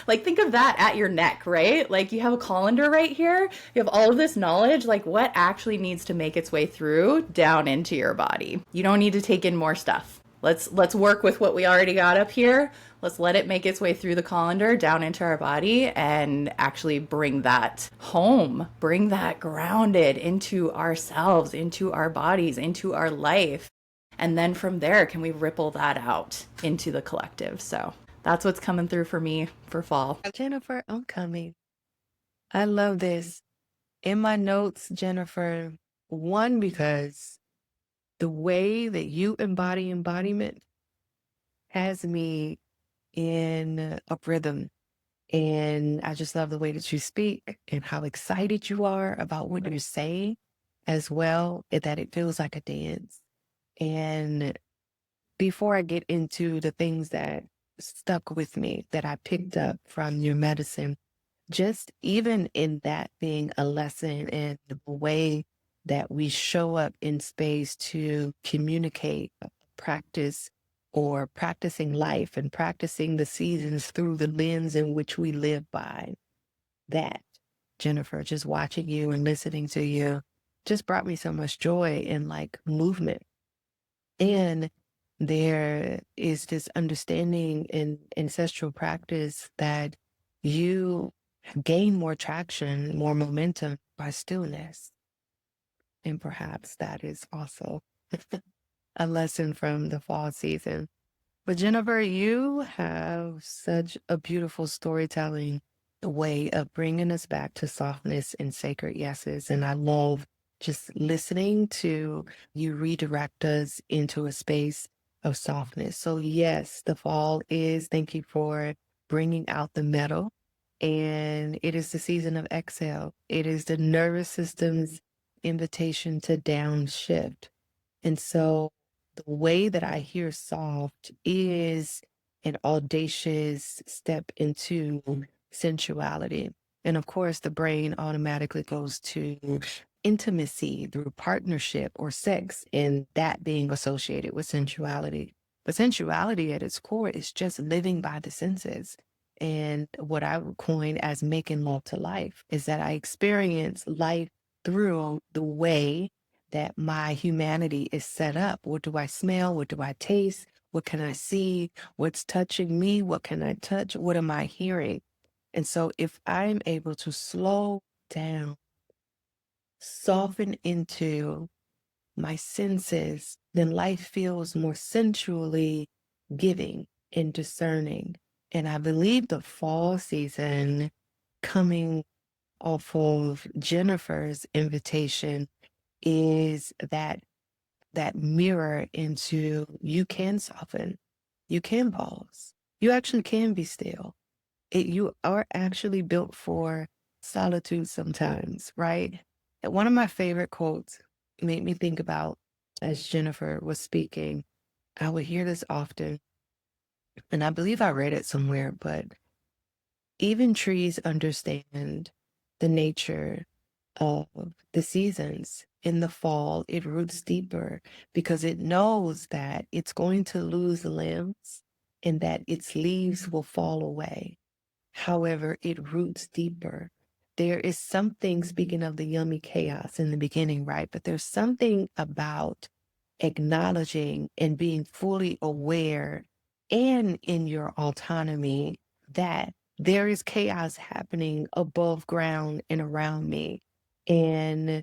Like think of that at your neck, right? Like you have a colander right here. You have all of this knowledge. Like what actually needs to make its way through down into your body? You don't need to take in more stuff. Let's work with what we already got up here. Let's let it make its way through the colander down into our body and actually bring that home, bring that grounded into ourselves, into our bodies, into our life. And then from there, can we ripple that out into the collective? So that's what's coming through for me for fall. Jennifer, I'm coming. I love this. In my notes, Jennifer, one, because the way that you embody embodiment has me in a rhythm. And I just love the way that you speak and how excited you are about what you're saying as well, and that it feels like a dance. And before I get into the things that stuck with me, that I picked up from your medicine, just even in that being a lesson in the way that we show up in space to communicate, practice, or practicing life and practicing the seasons through the lens in which we live by. That, Jennifer, just watching you and listening to you just brought me so much joy and like movement. And there is this understanding in ancestral practice that you gain more traction, more momentum by stillness. And perhaps that is also a lesson from the fall season. But Jennifer, you have such a beautiful storytelling way of bringing us back to softness and sacred yeses. And I love just listening to you redirect us into a space of softness. So, yes, the fall is, thank you for bringing out the metal. And it is the season of exhale. It is the nervous system's invitation to downshift. And so the way that I hear soft is an audacious step into sensuality. And of course, the brain automatically goes to intimacy through partnership or sex, and that being associated with sensuality. But sensuality at its core is just living by the senses. And what I would coin as making love to life is that I experience life through the way that my humanity is set up. What do I smell? What do I taste? What can I see? What's touching me? What can I touch? What am I hearing? And so if I'm able to slow down, soften into my senses, then life feels more sensually giving and discerning. And I believe the fall season, coming off of Jennifer's invitation, is that mirror into you can soften, you can pause, you actually can be still. You are actually built for solitude sometimes, right? And one of my favorite quotes made me think about, as Jennifer was speaking, I would hear this often, and I believe I read it somewhere, but even trees understand the nature of the seasons. In the fall, it roots deeper because it knows that it's going to lose limbs and that its leaves will fall away. However, it roots deeper. There is something, speaking of the yummy chaos in the beginning, right? But there's something about acknowledging and being fully aware and in your autonomy that there is chaos happening above ground and around me. And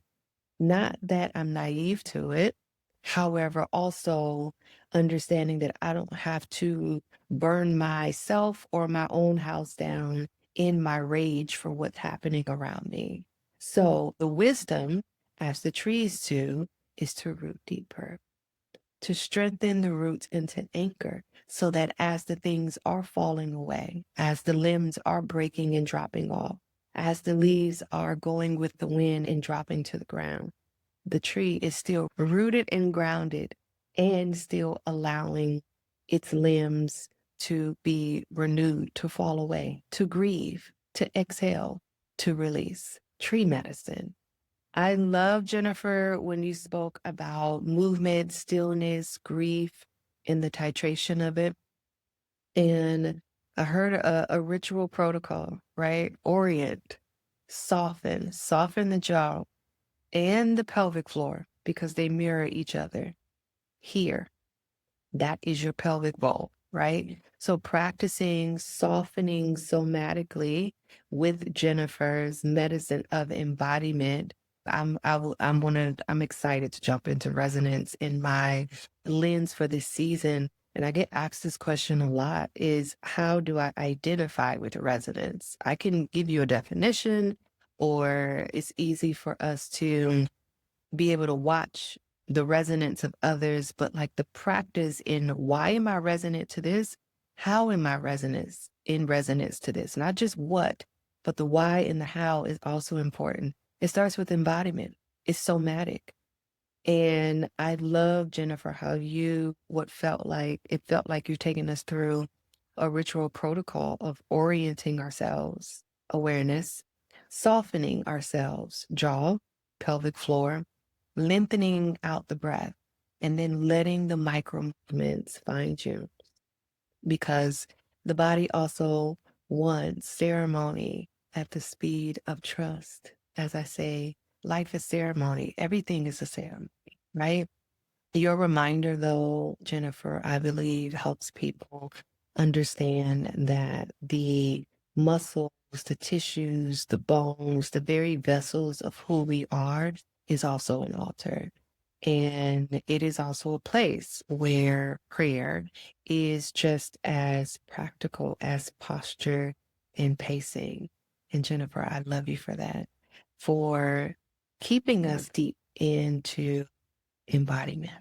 not that I'm naive to it. However, also understanding that I don't have to burn myself or my own house down in my rage for what's happening around me. So the wisdom, as the trees do, is to root deeper, to strengthen the roots and to anchor so that as the things are falling away, as the limbs are breaking and dropping off, as the leaves are going with the wind and dropping to the ground, the tree is still rooted and grounded and still allowing its limbs to be renewed, to fall away, to grieve, to exhale, to release. Tree medicine. I love, Jennifer, when you spoke about movement, stillness, grief, and the titration of it. And I heard a ritual protocol, right? Orient, soften the jaw and the pelvic floor because they mirror each other. Here, that is your pelvic bowl, right? So practicing softening somatically with Jennifer's medicine of embodiment. I'm excited to jump into resonance in my lens for this season. And I get asked this question a lot is how do I identify with resonance? I can give you a definition, or it's easy for us to be able to watch the resonance of others, but like the practice in why am I resonant to this? How am I resonance to this? Not just what, but the why and the how is also important. It starts with embodiment. It's somatic. And I love, Jennifer, how it felt like you're taking us through a ritual protocol of orienting ourselves, awareness, softening ourselves, jaw, pelvic floor, lengthening out the breath, and then letting the micro movements find you. Because the body also wants ceremony at the speed of trust. As I say, life is ceremony. Everything is a ceremony, right? Your reminder, though, Jennifer, I believe helps people understand that the muscles, the tissues, the bones, the very vessels of who we are is also an altar. And it is also a place where prayer is just as practical as posture and pacing. And Jennifer, I love you for that, for keeping us deep into embodiment.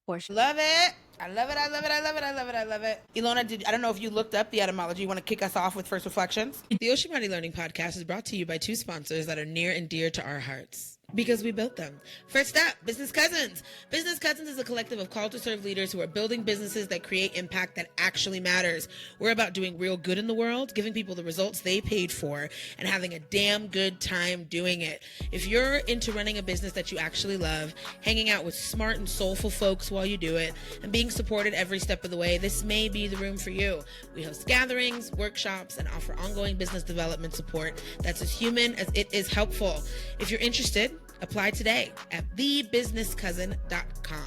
Portia. Love it. I love it. I love it. I love it. I love it. I love it. Ilona, I don't know if you looked up the etymology. You want to kick us off with first reflections? The Osumare Learning Podcast is brought to you by two sponsors that are near and dear to our hearts. Because we built them. First up, Business Cousins. Business Cousins is a collective of call to serve leaders who are building businesses that create impact that actually matters. We're about doing real good in the world, giving people the results they paid for, and having a damn good time doing it. If you're into running a business that you actually love, hanging out with smart and soulful folks while you do it, and being supported every step of the way, this may be the room for you. We host gatherings, workshops, and offer ongoing business development support that's as human as it is helpful. If you're interested, apply today at thebusinesscousin.com.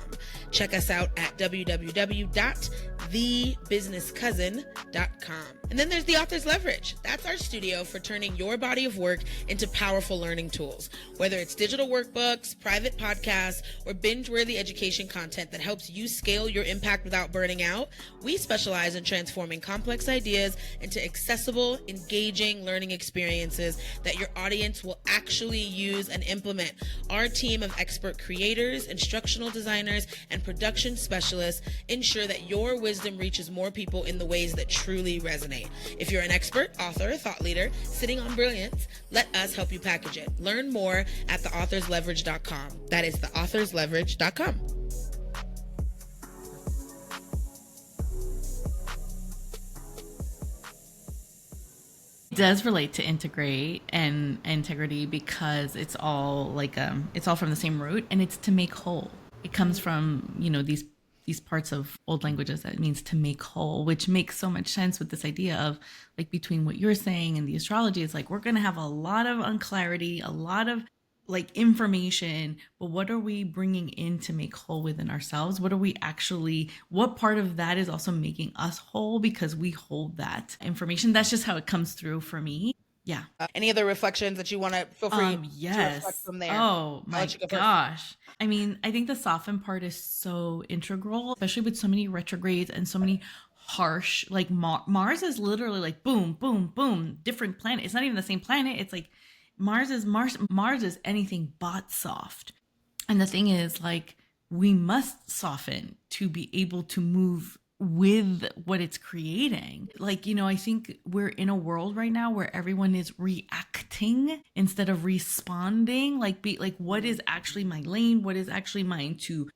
Check us out at www.thebusinesscousin.com. And then there's the Author's Leverage. That's our studio for turning your body of work into powerful learning tools. Whether it's digital workbooks, private podcasts, or binge-worthy education content that helps you scale your impact without burning out, we specialize in transforming complex ideas into accessible, engaging learning experiences that your audience will actually use and implement. Our team of expert creators, instructional designers, and production specialists ensure that your wisdom reaches more people in the ways that truly resonate. If you're an expert, author, thought leader, sitting on brilliance, let us help you package it. Learn more at theauthorsleverage.com. That is theauthorsleverage.com. It does relate to integrate and integrity because it's all like it's all from the same root, and it's to make whole. It comes from, you know, these parts of old languages that means to make whole, which makes so much sense with this idea of like between what you're saying and the astrology. It's like we're going to have a lot of unclarity, a lot of like information, but what are we bringing in to make whole within ourselves? What are we actually, what part of that is also making us whole because we hold that information? That's just how it comes through for me. Yeah. Any other reflections that you want to feel free to yes. reflect from there? Oh my gosh. I mean, I think the soften part is so integral, especially with so many retrogrades and so many harsh, like Mars is literally like boom, boom, boom, different planet. It's not even the same planet. It's like Mars is anything but soft. And the thing is, like, we must soften to be able to move with what it's creating. Like, you know, I think we're in a world right now where everyone is reacting instead of responding. Like, what is actually my lane? What is actually mine to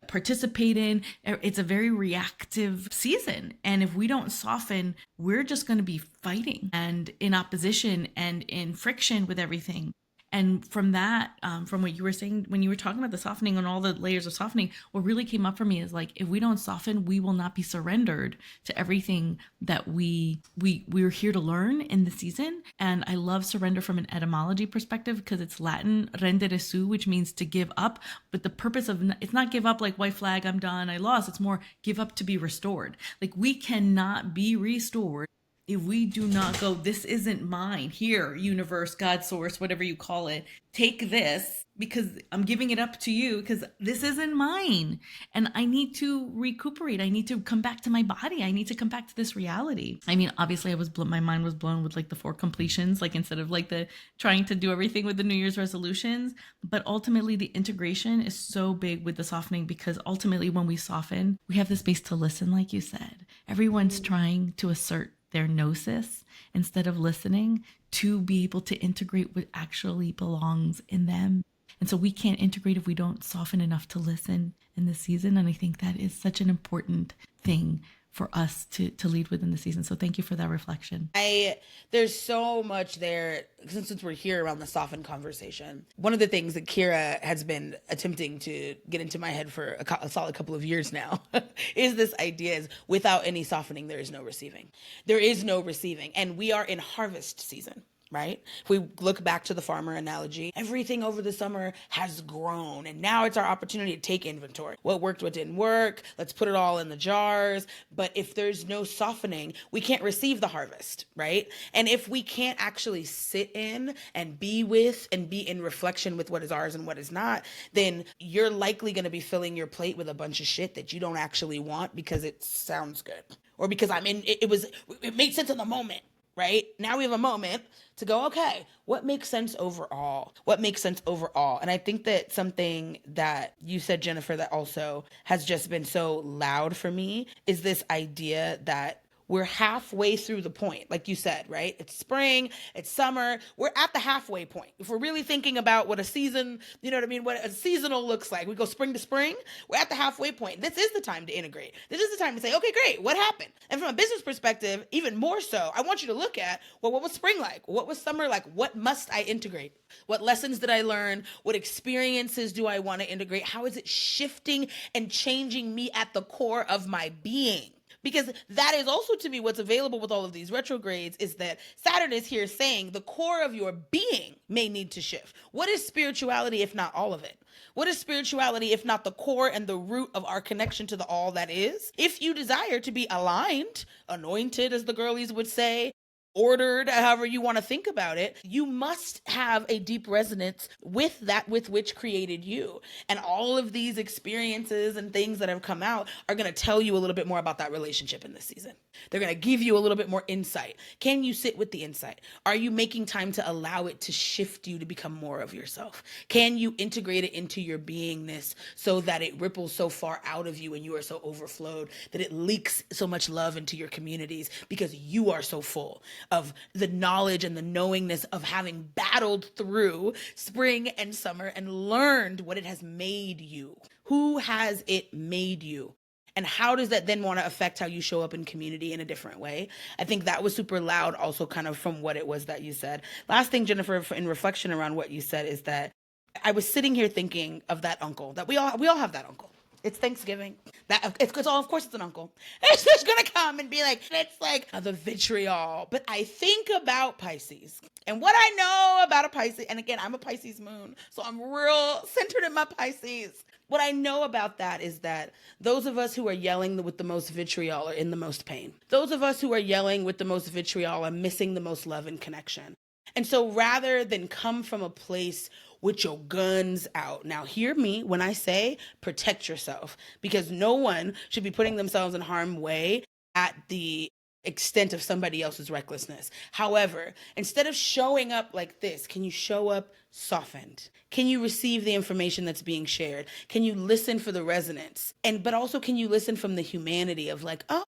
participate in? It's a very reactive season. And if we don't soften, we're just going to be fighting and in opposition and in friction with everything. And from that, from what you were saying, when you were talking about the softening and all the layers of softening, what really came up for me is like, if we don't soften, we will not be surrendered to everything that we're here to learn in the season. And I love surrender from an etymology perspective because it's Latin, rendere su, which means to give up. But the purpose of it's not give up like white flag, I'm done, I lost. It's more give up to be restored. Like we cannot be restored if we do not go, this isn't mine. Here, universe, God, source, whatever you call it, take this because I'm giving it up to you because this isn't mine. And I need to recuperate. I need to come back to my body. I need to come back to this reality. I mean, obviously my mind was blown with like the 4 completions, like instead of like the trying to do everything with the New Year's resolutions. But ultimately the integration is so big with the softening because ultimately when we soften, we have the space to listen, like you said. Everyone's trying to assert their gnosis instead of listening to be able to integrate what actually belongs in them. And so we can't integrate if we don't soften enough to listen in this season. And I think that is such an important thing for us to lead within the season. So thank you for that reflection. There's so much there since we're here around the soften conversation. One of the things that Kira has been attempting to get into my head for a solid couple of years now is this idea is without any softening, there is no receiving. There is no receiving. And we are in harvest season. Right? If we look back to the farmer analogy, everything over the summer has grown. And now it's our opportunity to take inventory. What worked, what didn't work. Let's put it all in the jars. But if there's no softening, we can't receive the harvest, right? And if we can't actually sit in and be with and be in reflection with what is ours and what is not, then you're likely going to be filling your plate with a bunch of shit that you don't actually want because it sounds good. Or because it made sense in the moment. right? Now we have a moment to go, okay, what makes sense overall? What makes sense overall? And I think that something that you said, Jennifer, that also has just been so loud for me is this idea that we're halfway through the point, like you said, right? It's spring, it's summer. We're at the halfway point. If we're really thinking about what a season, you know what I mean, what a seasonal looks like, we go spring to spring, we're at the halfway point. This is the time to integrate. This is the time to say, okay, great, what happened? And from a business perspective, even more so, I want you to look at, well, what was spring like? What was summer like? What must I integrate? What lessons did I learn? What experiences do I want to integrate? How is it shifting and changing me at the core of my being? Because that is also, to me, what's available with all of these retrogrades is that Saturn is here saying the core of your being may need to shift. What is spirituality if not all of it? What is spirituality if not the core and the root of our connection to the all that is? If you desire to be aligned, anointed, as the girlies would say, ordered, however you want to think about it, you must have a deep resonance with that with which created you. And all of these experiences and things that have come out are going to tell you a little bit more about that relationship in this season. They're going to give you a little bit more insight. Can you sit with the insight? Are you making time to allow it to shift you to become more of yourself? Can you integrate it into your beingness so that it ripples so far out of you and you are so overflowed that it leaks so much love into your communities because you are so full of the knowledge and the knowingness of having battled through spring and summer and learned what it has made you. Who has it made you? And how does that then want to affect how you show up in community in a different way? I think that was super loud also kind of from what it was that you said. Last thing, Jennifer, in reflection around what you said is that I was sitting here thinking of that uncle, that we all have that uncle. It's Thanksgiving. Of course it's an uncle. It's just gonna come and be like, it's like the vitriol. But I think about Pisces and what I know about a Pisces. And again, I'm a Pisces moon, so I'm real centered in my Pisces. What I know about that is that those of us who are yelling with the most vitriol are in the most pain. Those of us who are yelling with the most vitriol are missing the most love and connection. And so rather than come from a place with your guns out. Now, hear me when I say protect yourself, because no one should be putting themselves in harm's way at the extent of somebody else's recklessness. However, instead of showing up like this, can you show up softened? Can you receive the information that's being shared? Can you listen for the resonance? But also, can you listen from the humanity of like, oh,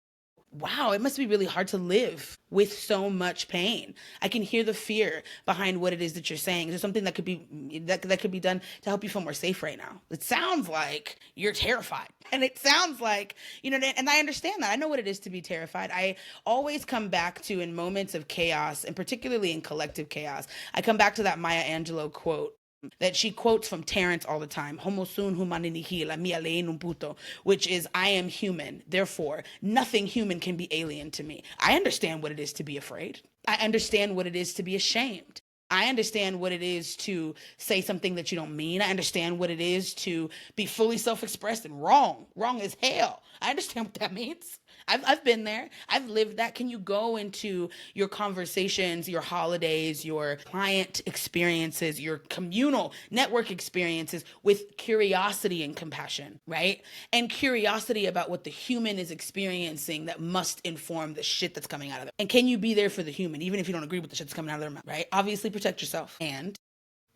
wow, it must be really hard to live with so much pain. I can hear the fear behind what it is that you're saying. Is there something that could be that could be done to help you feel more safe right now? It sounds like you're terrified. And it sounds like, and I understand that. I know what it is to be terrified. I always come back to, in moments of chaos, and particularly in collective chaos, I come back to that Maya Angelou quote that she quotes from Terrence all the time, homo sum humani nihil, a mia lei non puto, which is, I am human, therefore nothing human can be alien to me. I understand what it is to be afraid. I understand what it is to be ashamed. I understand what it is to say something that you don't mean. I understand what it is to be fully self-expressed and wrong as hell. I understand what that means. I've been there. I've lived that. Can you go into your conversations, your holidays, your client experiences, your communal network experiences with curiosity and compassion, right? And curiosity about what the human is experiencing that must inform the shit that's coming out of it. And can you be there for the human, even if you don't agree with the shit that's coming out of their mouth, right? Obviously protect yourself. And,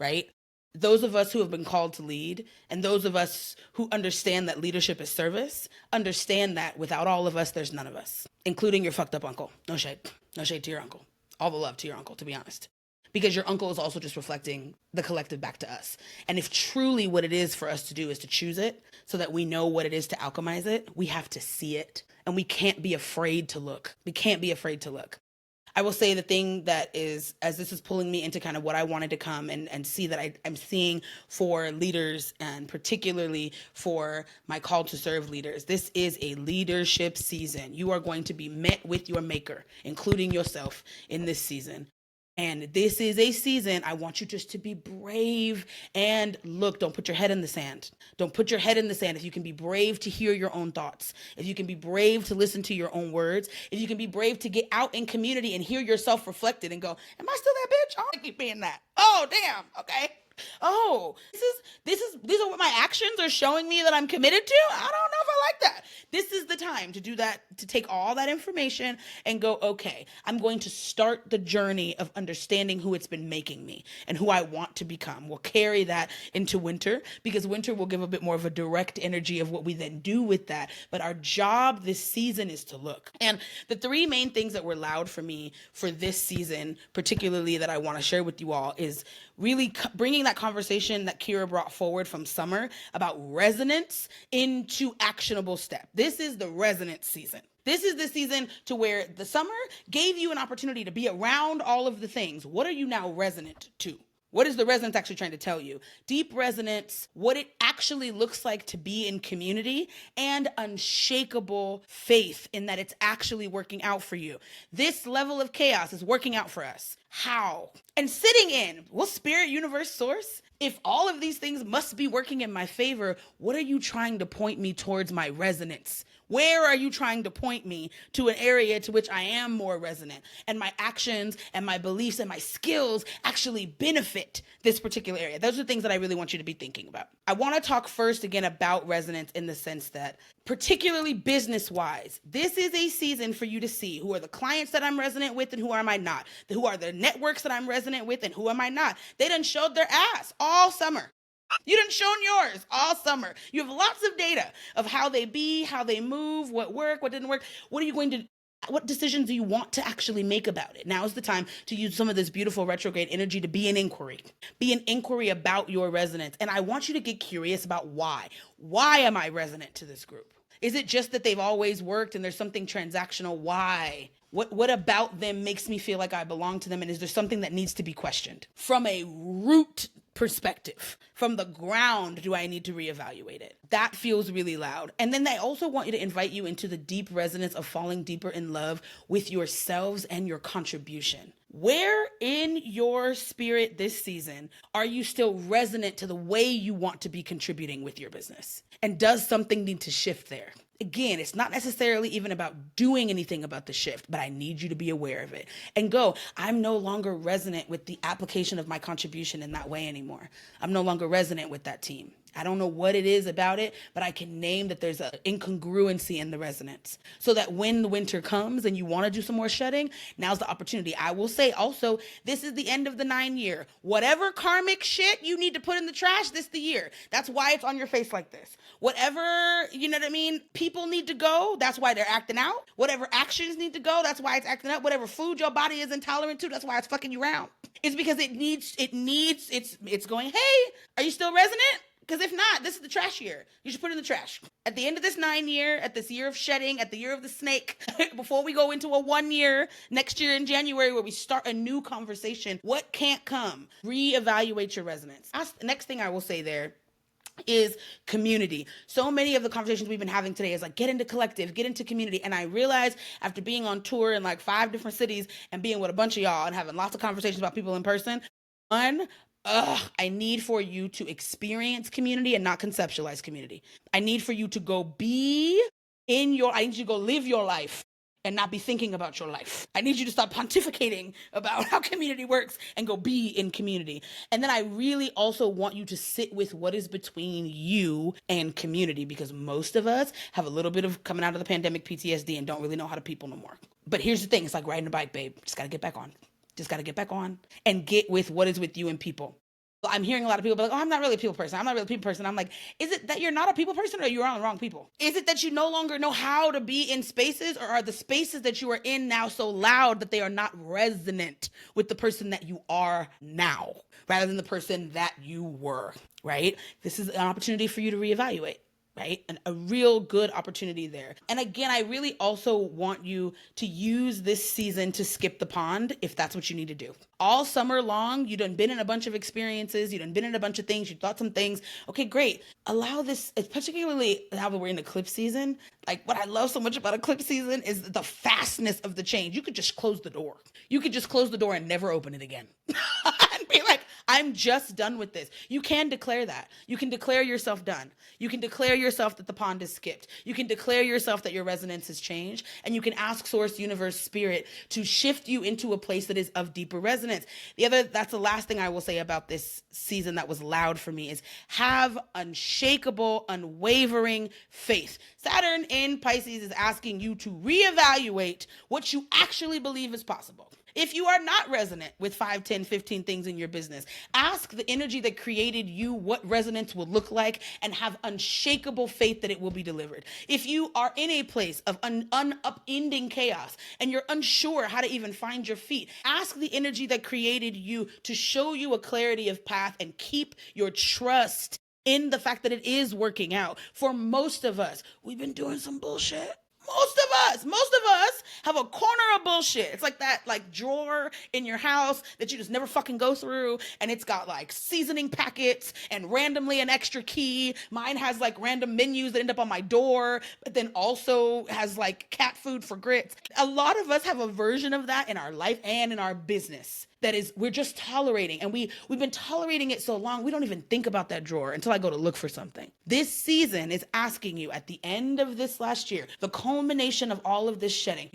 right? Those of us who have been called to lead, and those of us who understand that leadership is service, understand that without all of us, there's none of us, including your fucked up uncle. No shade. No shade to your uncle. All the love to your uncle, to be honest. Because your uncle is also just reflecting the collective back to us. And if truly what it is for us to do is to choose it so that we know what it is to alchemize it, we have to see it. And we can't be afraid to look. We can't be afraid to look. I will say the thing that is, as this is pulling me into kind of what I wanted to come and see that I'm seeing for leaders, and particularly for my call to serve leaders, this is a leadership season. You are going to be met with your maker, including yourself, in this season. And this is a season, I want you just to be brave and look, don't put your head in the sand. Don't put your head in the sand. If you can be brave to hear your own thoughts, if you can be brave to listen to your own words, if you can be brave to get out in community and hear yourself reflected and go, am I still that bitch? I want to keep being that. Oh, damn. Okay. Oh, these are what my actions are showing me that I'm committed to. I don't know if I like that. This is the time to do that, to take all that information and go, okay, I'm going to start the journey of understanding who it's been making me and who I want to become. We'll carry that into winter, because winter will give a bit more of a direct energy of what we then do with that. But our job this season is to look. And the three main things that were loud for me for this season, particularly, that I want to share with you all, is really bringing that conversation that Kira brought forward from summer about resonance into actionable step. This is the resonance season. This is the season to where the summer gave you an opportunity to be around all of the things. What are you now resonant to? What is the resonance actually trying to tell you? Deep resonance, what it actually looks like to be in community, and unshakable faith in that it's actually working out for you. This level of chaos is working out for us. How? And sitting in, well, spirit, universe, source, if all of these things must be working in my favor, what are you trying to point me towards my resonance? Where are you trying to point me to an area to which I am more resonant and my actions and my beliefs and my skills actually benefit this particular area? Those are things that I really want you to be thinking about. I want to talk first again about resonance in the sense that, particularly business-wise, this is a season for you to see who are the clients that I'm resonant with and who am I not. Who are the networks that I'm resonant with and who am I not. They done showed their ass all summer. You done shown yours all summer. You have lots of data of how they be, how they move, what worked, what didn't work. What decisions do you want to actually make about it? Now is the time to use some of this beautiful retrograde energy to be an inquiry. Be an inquiry about your resonance. And I want you to get curious about why. Why am I resonant to this group? Is it just that they've always worked and there's something transactional? Why? What about them makes me feel like I belong to them? And is there something that needs to be questioned? From a root perspective, from the ground, do I need to reevaluate it? That feels really loud. And then I also want you to invite you into the deep resonance of falling deeper in love with yourselves and your contribution. Where in your spirit this season are you still resonant to the way you want to be contributing with your business? And does something need to shift there? Again, it's not necessarily even about doing anything about the shift, but I need you to be aware of it and go, I'm no longer resonant with the application of my contribution in that way anymore. I'm no longer resonant with that team. I don't know what it is about it, but I can name that there's an incongruency in the resonance, so that when the winter comes and you want to do some more shedding, now's the opportunity. I will say also, this is the end of the 9-year. Whatever karmic shit you need to put in the trash, this the year. That's why it's on your face like this. Whatever, you know what I mean, people need to go, that's why they're acting out. Whatever actions need to go, that's why it's acting up. Whatever food your body is intolerant to, that's why it's fucking you around. It's because it's going, hey, are you still resonant? Because if not, this is the trash year. You should put it in the trash. At the end of this 9-year, at this year of shedding, at the year of the snake, before we go into a 1 year, next year in January, where we start a new conversation, what can't come? Reevaluate your resonance. The next thing I will say there is community. So many of the conversations we've been having today is like, get into collective, get into community. And I realized after being on tour in like 5 different cities and being with a bunch of y'all and having lots of conversations about people in person, I need for you to experience community and not conceptualize community. I need for you to go I need you to go live your life and not be thinking about your life. I need you to stop pontificating about how community works and go be in community. And then I really also want you to sit with what is between you and community, because most of us have a little bit of coming out of the pandemic PTSD and don't really know how to people no more. But here's the thing. It's like riding a bike, babe. Just got to get back on. Just got to get back on and get with what is with you and people. I'm hearing a lot of people be like, oh, I'm not really a people person. I'm not really a people person. I'm like, is it that you're not a people person, or you're around the wrong people? Is it that you no longer know how to be in spaces, or are the spaces that you are in now so loud that they are not resonant with the person that you are now, rather than the person that you were, right? This is an opportunity for you to reevaluate. Right? And a real good opportunity there. And again, I really also want you to use this season to skip the pond if that's what you need to do. All summer long, you done been in a bunch of experiences, you done been in a bunch of things, you thought some things. Okay, great. Allow this, particularly now that we're in eclipse season, like what I love so much about eclipse season is the fastness of the change. You could just close the door. You could just close the door and never open it again. And be like, I'm just done with this. You can declare that. You can declare yourself done. You can declare yourself that the pond is skipped. You can declare yourself that your resonance has changed. And you can ask Source, Universe, Spirit to shift you into a place that is of deeper resonance. That's the last thing I will say about this season that was loud for me is have unshakable, unwavering faith. Saturn in Pisces is asking you to reevaluate what you actually believe is possible. If you are not resonant with 5, 10, 15 things in your business, ask the energy that created you what resonance will look like and have unshakable faith that it will be delivered. If you are in a place of upending chaos and you're unsure how to even find your feet, ask the energy that created you to show you a clarity of path and keep your trust in the fact that it is working out. For most of us, we've been doing some bullshit. Most of us have a corner of bullshit. It's like that drawer in your house that you just never fucking go through. And it's got like seasoning packets and randomly an extra key. Mine has like random menus that end up on my door, but then also has like cat food for grits. A lot of us have a version of that in our life and in our business. That is, we're just tolerating, and we've been tolerating it so long, we don't even think about that drawer until I go to look for something. This season is asking you at the end of this last year, the culmination of all of this shedding,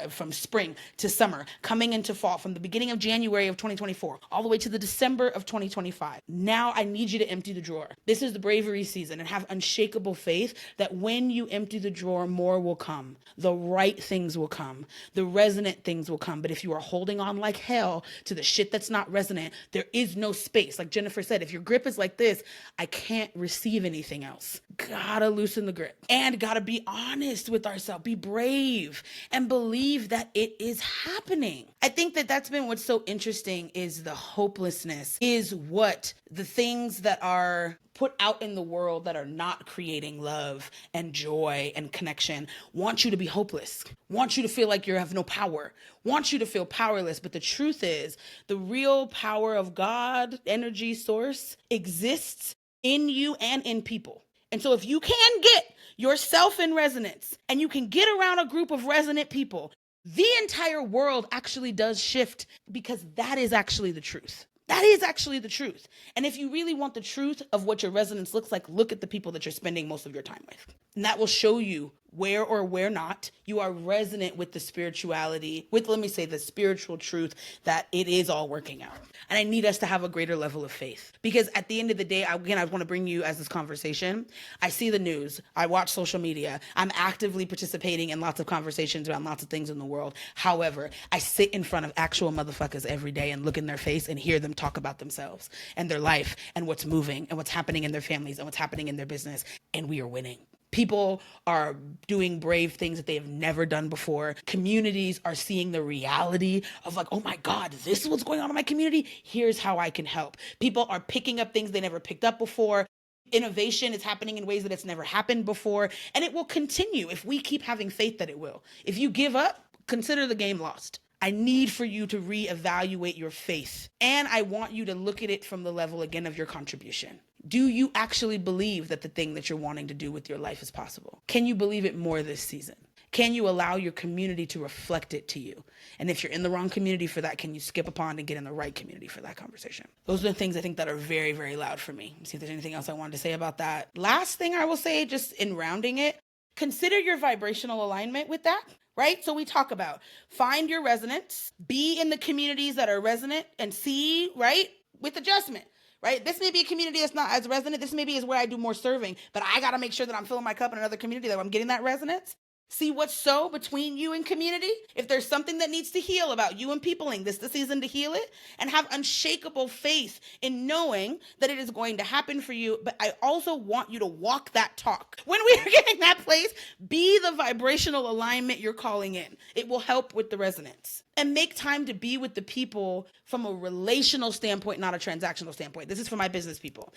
from spring to summer, coming into fall, from the beginning of January of 2024, all the way to the December of 2025. Now I need you to empty the drawer. This is the bravery season, and have unshakable faith that when you empty the drawer, more will come. The right things will come. The resonant things will come. But if you are holding on like hell to the shit that's not resonant, there is no space. Like Jennifer said, if your grip is like this, I can't receive anything else. Gotta loosen the grip and gotta be honest with ourselves, be brave and believe that it is happening. I think that that's been what's so interesting is the hopelessness is what the things that are put out in the world that are not creating love and joy and connection want you to be hopeless, want you to feel like you have no power, want you to feel powerless. But the truth is, the real power of God, energy source, exists in you and in people. And so if you can get yourself in resonance and you can get around a group of resonant people, the entire world actually does shift, because that is actually the truth. That is actually the truth. And if you really want the truth of what your resonance looks like, look at the people that you're spending most of your time with. And that will show you where or where not you are resonant with the spirituality, with, let me say, the spiritual truth that it is all working out. And I need us to have a greater level of faith. Because at the end of the day, I want to bring you as this conversation. I see the news. I watch social media. I'm actively participating in lots of conversations about lots of things in the world. However, I sit in front of actual motherfuckers every day and look in their face and hear them talk about themselves and their life and what's moving and what's happening in their families and what's happening in their business. And we are winning. People are doing brave things that they have never done before. Communities are seeing the reality of like, oh my God, this is what's going on in my community. Here's how I can help. People are picking up things they never picked up before. Innovation is happening in ways that it's never happened before. And it will continue if we keep having faith that it will. If you give up, consider the game lost. I need for you to reevaluate your faith. And I want you to look at it from the level again of your contribution. Do you actually believe that the thing that you're wanting to do with your life is possible? Can you believe it more this season? Can you allow your community to reflect it to you? And if you're in the wrong community for that, can you skip a pond and get in the right community for that conversation? Those are the things I think that are very, very loud for me. Let's see if there's anything else I wanted to say about that. Last thing I will say, just in rounding it, consider your vibrational alignment with that. Right? So we talk about find your resonance, be in the communities that are resonant, and see, right, with adjustment. Right? This may be a community that's not as resonant. This maybe is where I do more serving, but I got to make sure that I'm filling my cup in another community that I'm getting that resonance. See what's so between you and community. If there's something that needs to heal about you and peopling, this is the season to heal it, and have unshakable faith in knowing that it is going to happen for you. But I also want you to walk that talk. When we are getting that place, be the vibrational alignment you're calling in. It will help with the resonance. And make time to be with the people from a relational standpoint, not a transactional standpoint. This is for my business people.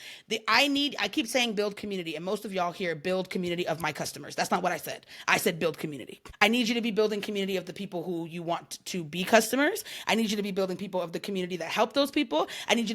I keep saying build community, and most of y'all here build community of my customers. That's not what I said. I said build community. I need you to be building community of the people who you want to be customers. I need you to be building people of the community that help those people. I need you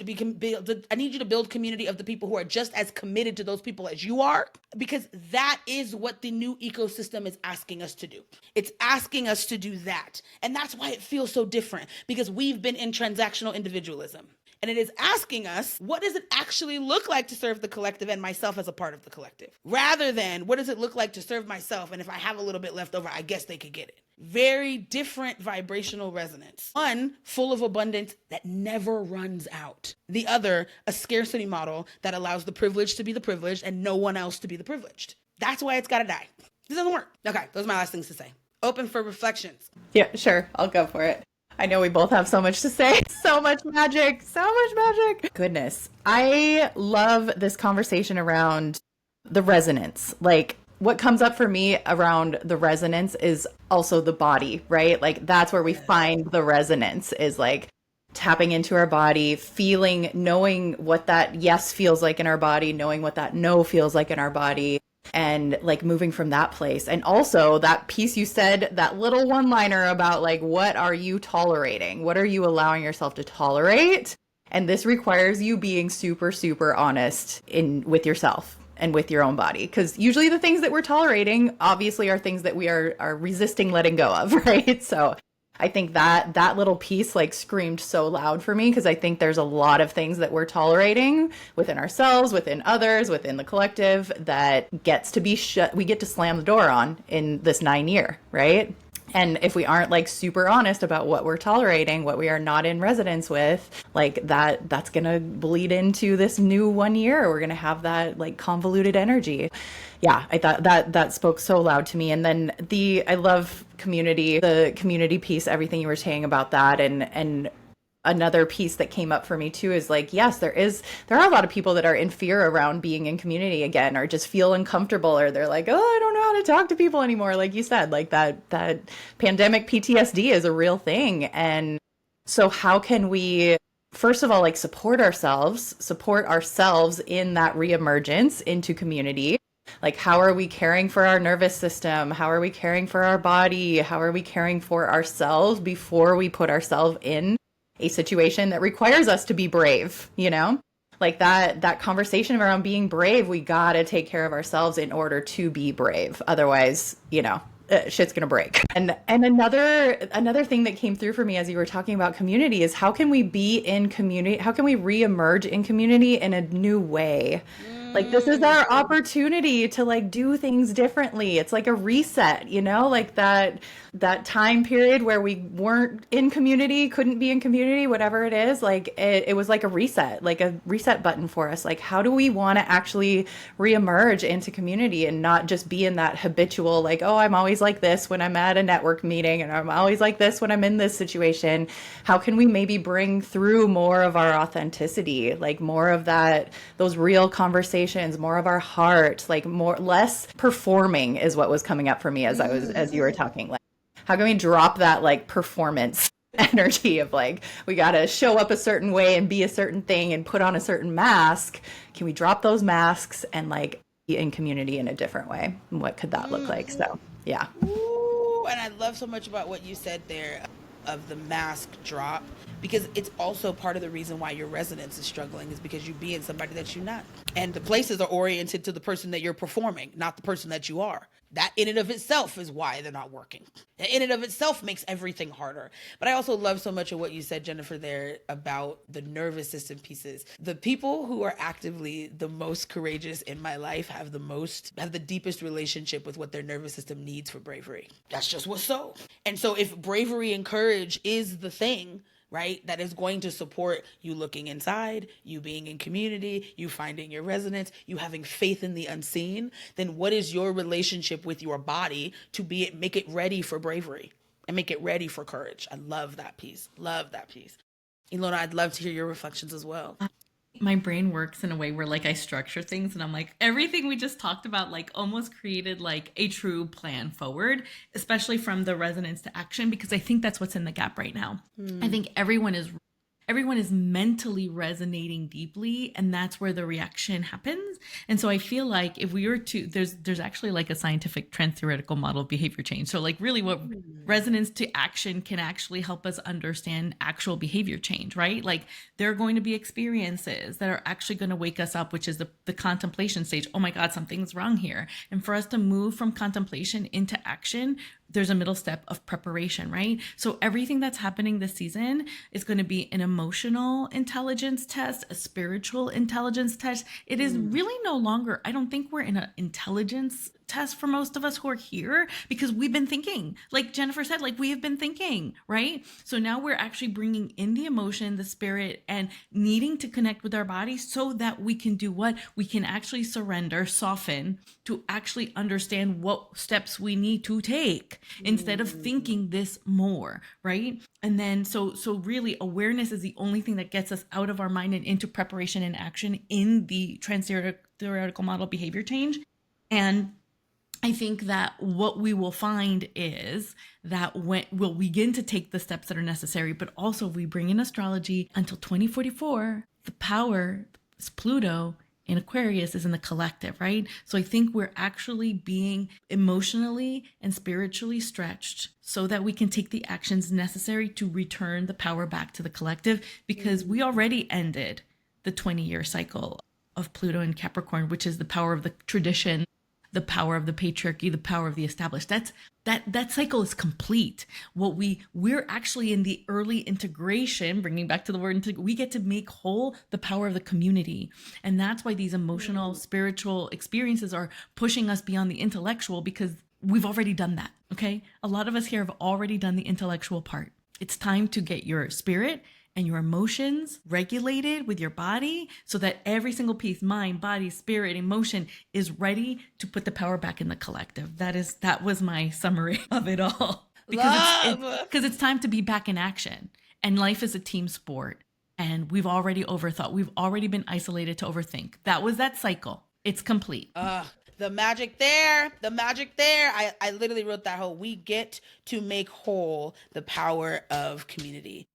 to build community of the people who are just as committed to those people as you are, because that is what the new ecosystem is asking us to do. It's asking us to do that. And that's why it feels so different, because we've been in transactional individualism. And it is asking us, what does it actually look like to serve the collective and myself as a part of the collective? Rather than, what does it look like to serve myself? And if I have a little bit left over, I guess they could get it. Very different vibrational resonance. One, full of abundance that never runs out. The other, a scarcity model that allows the privileged to be the privileged and no one else to be the privileged. That's why it's gotta die. This doesn't work. Okay, those are my last things to say. Open for reflections. Yeah, sure. I'll go for it. I know we both have so much to say. So much magic. So much magic. Goodness. I love this conversation around the resonance. Like, what comes up for me around the resonance is also the body, right? Like, that's where we find the resonance, is like tapping into our body, feeling, knowing what that yes feels like in our body, knowing what that no feels like in our body, and like moving from that place. And also that piece you said, that little one-liner about like, what are you tolerating? What are you allowing yourself to tolerate? And this requires you being super, super honest with yourself and with your own body. Because usually the things that we're tolerating obviously are things that we are resisting letting go of, right? So I think that little piece like screamed so loud for me, because I think there's a lot of things that we're tolerating within ourselves, within others, within the collective, that gets to be shut. We get to slam the door on in this 9 year, right? And if we aren't like super honest about what we're tolerating, what we are not in resonance with, like that's going to bleed into this new 1 year. We're going to have that like convoluted energy. Yeah, I thought that spoke so loud to me. And then I love community, the community piece, everything you were saying about that. And another piece that came up for me too is like, yes, there are a lot of people that are in fear around being in community again, or just feel uncomfortable, or they're like, oh, I don't know how to talk to people anymore. Like you said, like that pandemic PTSD is a real thing. And so how can we, first of all, like support ourselves in that reemergence into community? Like, how are we caring for our nervous system? How are we caring for our body? How are we caring for ourselves before we put ourselves in a situation that requires us to be brave, you know? Like that conversation around being brave, we gotta take care of ourselves in order to be brave. Otherwise, you know, shit's gonna break. And another thing that came through for me as you were talking about community is, how can we be in community? How can we reemerge in community in a new way? Like, this is our opportunity to like do things differently. It's like a reset, you know, like that time period where we weren't in community, couldn't be in community, whatever it is, like it was like a reset button for us. Like, how do we want to actually reemerge into community and not just be in that habitual, like, oh, I'm always like this when I'm at a network meeting, and I'm always like this when I'm in this situation. How can we maybe bring through more of our authenticity, like more of those real conversations, more of our heart, like less performing is what was coming up for me as you were talking. Like, how can we drop that like performance energy of like, we got to show up a certain way and be a certain thing and put on a certain mask? Can we drop those masks and like be in community in a different way? And what could that look like? So, yeah. Ooh, and I love so much about what you said there of the mask drop, because it's also part of the reason why your resonance is struggling, is because you being somebody that you're not. And the places are oriented to the person that you're performing, not the person that you are. That in and of itself is why they're not working. In and of itself makes everything harder. But I also love so much of what you said, Jennifer, there about the nervous system pieces. The people who are actively the most courageous in my life have the deepest relationship with what their nervous system needs for bravery. That's just what's so. And so if bravery and courage is the thing, right, that is going to support you looking inside, you being in community, you finding your resonance, you having faith in the unseen, then what is your relationship with your body to make it ready for bravery and make it ready for courage? I love that piece. Love that piece. Ilona, I'd love to hear your reflections as well. My brain works in a way where like I structure things, and I'm like, everything we just talked about like almost created like a true plan forward, especially from the resonance to action, because I think that's what's in the gap right now. I think everyone is mentally resonating deeply, and that's where the reaction happens. And so I feel like if we were to, there's actually like a scientific trend theoretical model of behavior change. So like really what resonance to action can actually help us understand actual behavior change, right? Like there are going to be experiences that are actually going to wake us up, which is the contemplation stage. Oh my God, something's wrong here. And for us to move from contemplation into action there's a middle step of preparation, right? So everything that's happening this season is going to be an emotional intelligence test, a spiritual intelligence test. It is really no longer, I don't think we're in an intelligence test for most of us who are here, because we've been thinking, like Jennifer said, like we have been thinking, right? So now we're actually bringing in the emotion, the spirit, and needing to connect with our body so that we can do what? We can actually surrender, soften, to actually understand what steps we need to take instead of thinking this more, right? And then so really awareness is the only thing that gets us out of our mind and into preparation and action in the trans-theoretical model behavior change. And I think that what we will find is that when we'll begin to take the steps that are necessary, but also we bring in astrology until 2044, the power, Pluto in Aquarius, is in the collective, right? So I think we're actually being emotionally and spiritually stretched so that we can take the actions necessary to return the power back to the collective, because we already ended the 20-year cycle of Pluto in Capricorn, which is the power of the tradition, the power of the patriarchy, the power of the established. That cycle is complete. We're actually in the early integration, bringing back to the word, we get to make whole the power of the community. And that's why these emotional, spiritual experiences are pushing us beyond the intellectual, because we've already done that, okay? A lot of us here have already done the intellectual part. It's time to get your spirit and your emotions regulated with your body so that every single piece, mind, body, spirit, emotion, is ready to put the power back in the collective. That was my summary of it all. Because it's time to be back in action. And life is a team sport. And we've already overthought. We've already been isolated to overthink. That was that cycle. It's complete. The magic there. I literally wrote that whole, we get to make whole the power of community.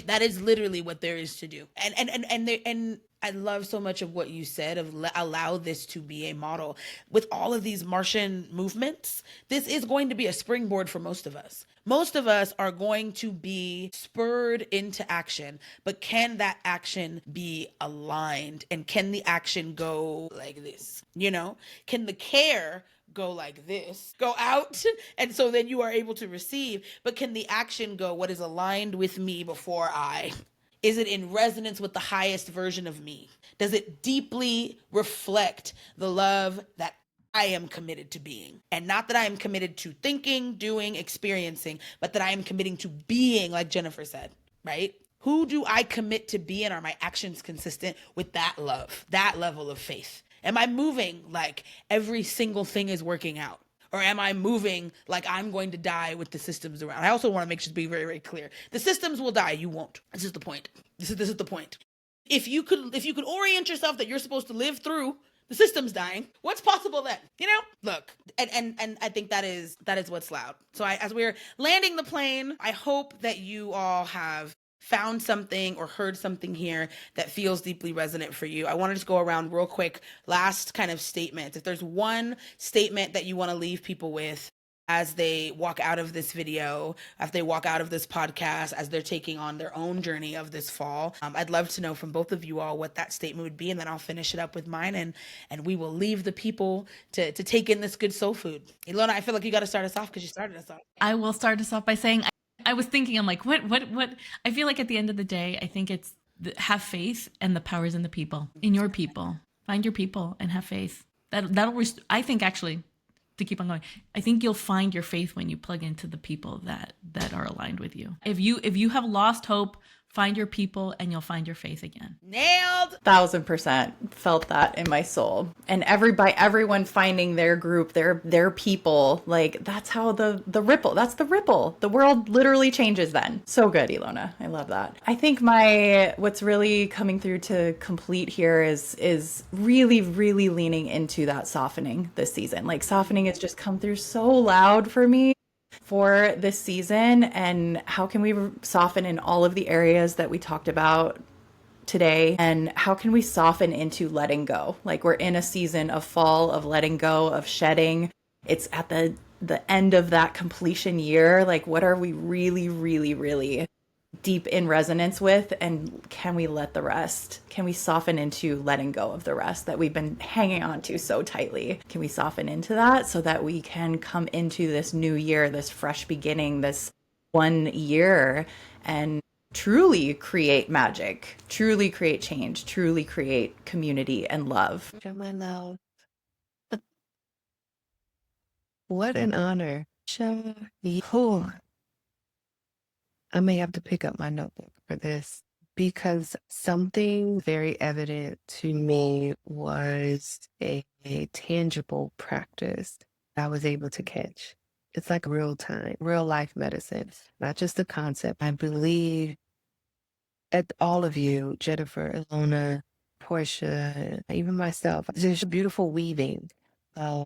That is literally what there is to do. And I love so much of what you said of allow this to be a model. With all of these Martian movements, this is going to be a springboard for most of us. Most of us are going to be spurred into action, but can that action be aligned? And can the action go like this? Can the care go like this, go out, and so then you are able to receive? But can the action go, what is aligned with me before I? Is it in resonance with the highest version of me? Does it deeply reflect the love that I am committed to being? And not that I am committed to thinking, doing, experiencing, but that I am committing to being, like Jennifer said, right? Who do I commit to be, and are my actions consistent with that love, that level of faith? Am I moving like every single thing is working out? Or am I moving like I'm going to die with the systems around? I also want to make sure to be very, very clear. The systems will die. You won't. This is the point. This is the point. If you could orient yourself that you're supposed to live through the system's dying, what's possible then? Look, and I think that is what's loud. So as we're landing the plane, I hope that you all have found something or heard something here that feels deeply resonant for you. I wanted to go around real quick. Last kind of statement. If there's one statement that you want to leave people with as they walk out of this video, as they walk out of this podcast, as they're taking on their own journey of this fall, I'd love to know from both of you all what that statement would be, and then I'll finish it up with mine, and we will leave the people to take in this good soul food. Ilona, I feel like you got to start us off because you started us off. I will start us off by saying, I was thinking, I'm like, what? I feel like at the end of the day, I think it's have faith, and the power's in the people, in your people. Find your people and have faith. I think actually, to keep on going, I think you'll find your faith when you plug into the people that are aligned with you. If you have lost hope, find your people and you'll find your faith again. Nailed. 1000% felt that in my soul. And everyone finding their group, their people, like that's how the ripple, that's the ripple. The world literally changes then. So good, Ilona. I love that. I think what's really coming through to complete here is really, really leaning into that softening this season. Like softening has just come through so loud for me for this season, and how can we soften in all of the areas that we talked about today, and how can we soften into letting go? Like we're in a season of fall, of letting go, of shedding. It's at the end of that completion year. Like what are we really, really, really deep in resonance with, and can we let the rest? Can we soften into letting go of the rest that we've been hanging on to so tightly? Can we soften into that so that we can come into this new year, this fresh beginning, this 1 year, and truly create magic, truly create change, truly create community and love? My love, what an honor. Oh, I may have to pick up my notebook for this because something very evident to me was a tangible practice I was able to catch. It's like real time, real life medicine, not just a concept. I believe at all of you, Jennifer, Ilona, Portia, even myself, there's a beautiful weaving of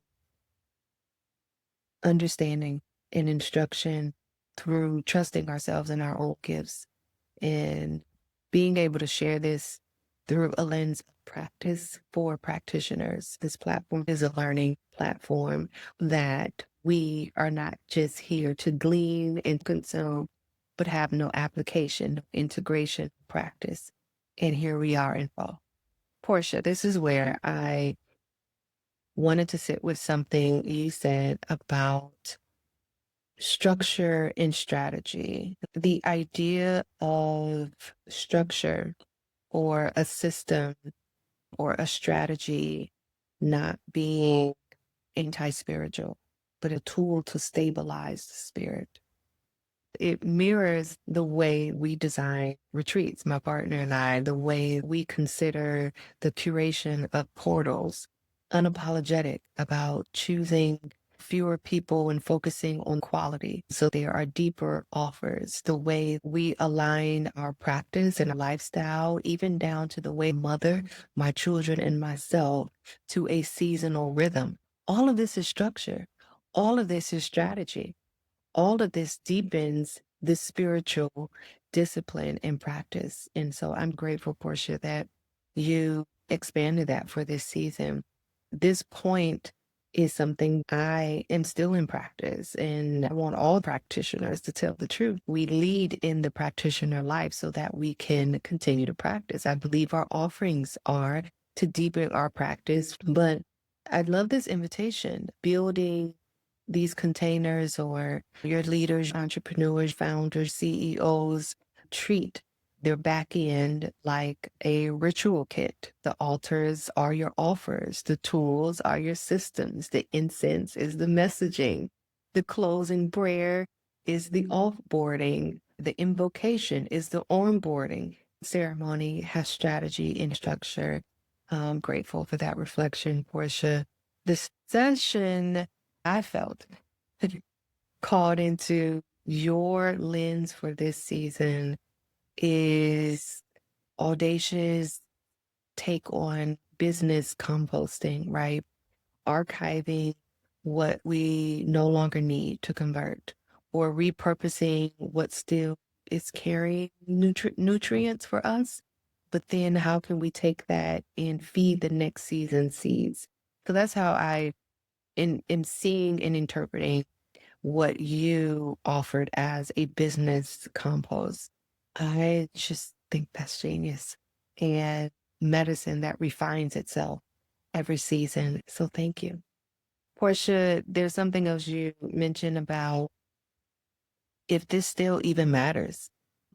understanding and instruction through trusting ourselves and our own gifts and being able to share this through a lens of practice for practitioners. This platform is a learning platform that we are not just here to glean and consume, but have no application, no integration, practice. And here we are in fall. Portia, this is where I wanted to sit with something you said about structure and strategy. The idea of structure or a system or a strategy not being anti spiritual, but a tool to stabilize the spirit. It mirrors the way we design retreats, my partner and I, the way we consider the curation of portals, unapologetic about choosing fewer people and focusing on quality. So there are deeper offers, the way we align our practice and our lifestyle, even down to the way mother, my children, and myself to a seasonal rhythm. All of this is structure. All of this is strategy. All of this deepens the spiritual discipline and practice. And so I'm grateful, Portia, that you expanded that for this season. This point is something I am still in practice, and I want all practitioners to tell the truth. We lead in the practitioner life so that we can continue to practice. I believe our offerings are to deepen our practice, but I love this invitation, building these containers or your leaders, entrepreneurs, founders, CEOs treat their back end like a ritual kit. The altars are your offers, the tools are your systems, the incense is the messaging, the closing prayer is the offboarding, the invocation is the onboarding. Ceremony has strategy and structure. I'm grateful for that reflection, Portia. The session I felt called into your lens for this season is audacious take on business composting, right? Archiving what we no longer need to convert or repurposing what still is carrying nutrients for us. But then how can we take that and feed the next season's seeds? So that's how I am seeing and interpreting what you offered as a business compost. I just think that's genius and medicine that refines itself every season. So thank you. Portia, there's something else you mentioned about if this still even matters.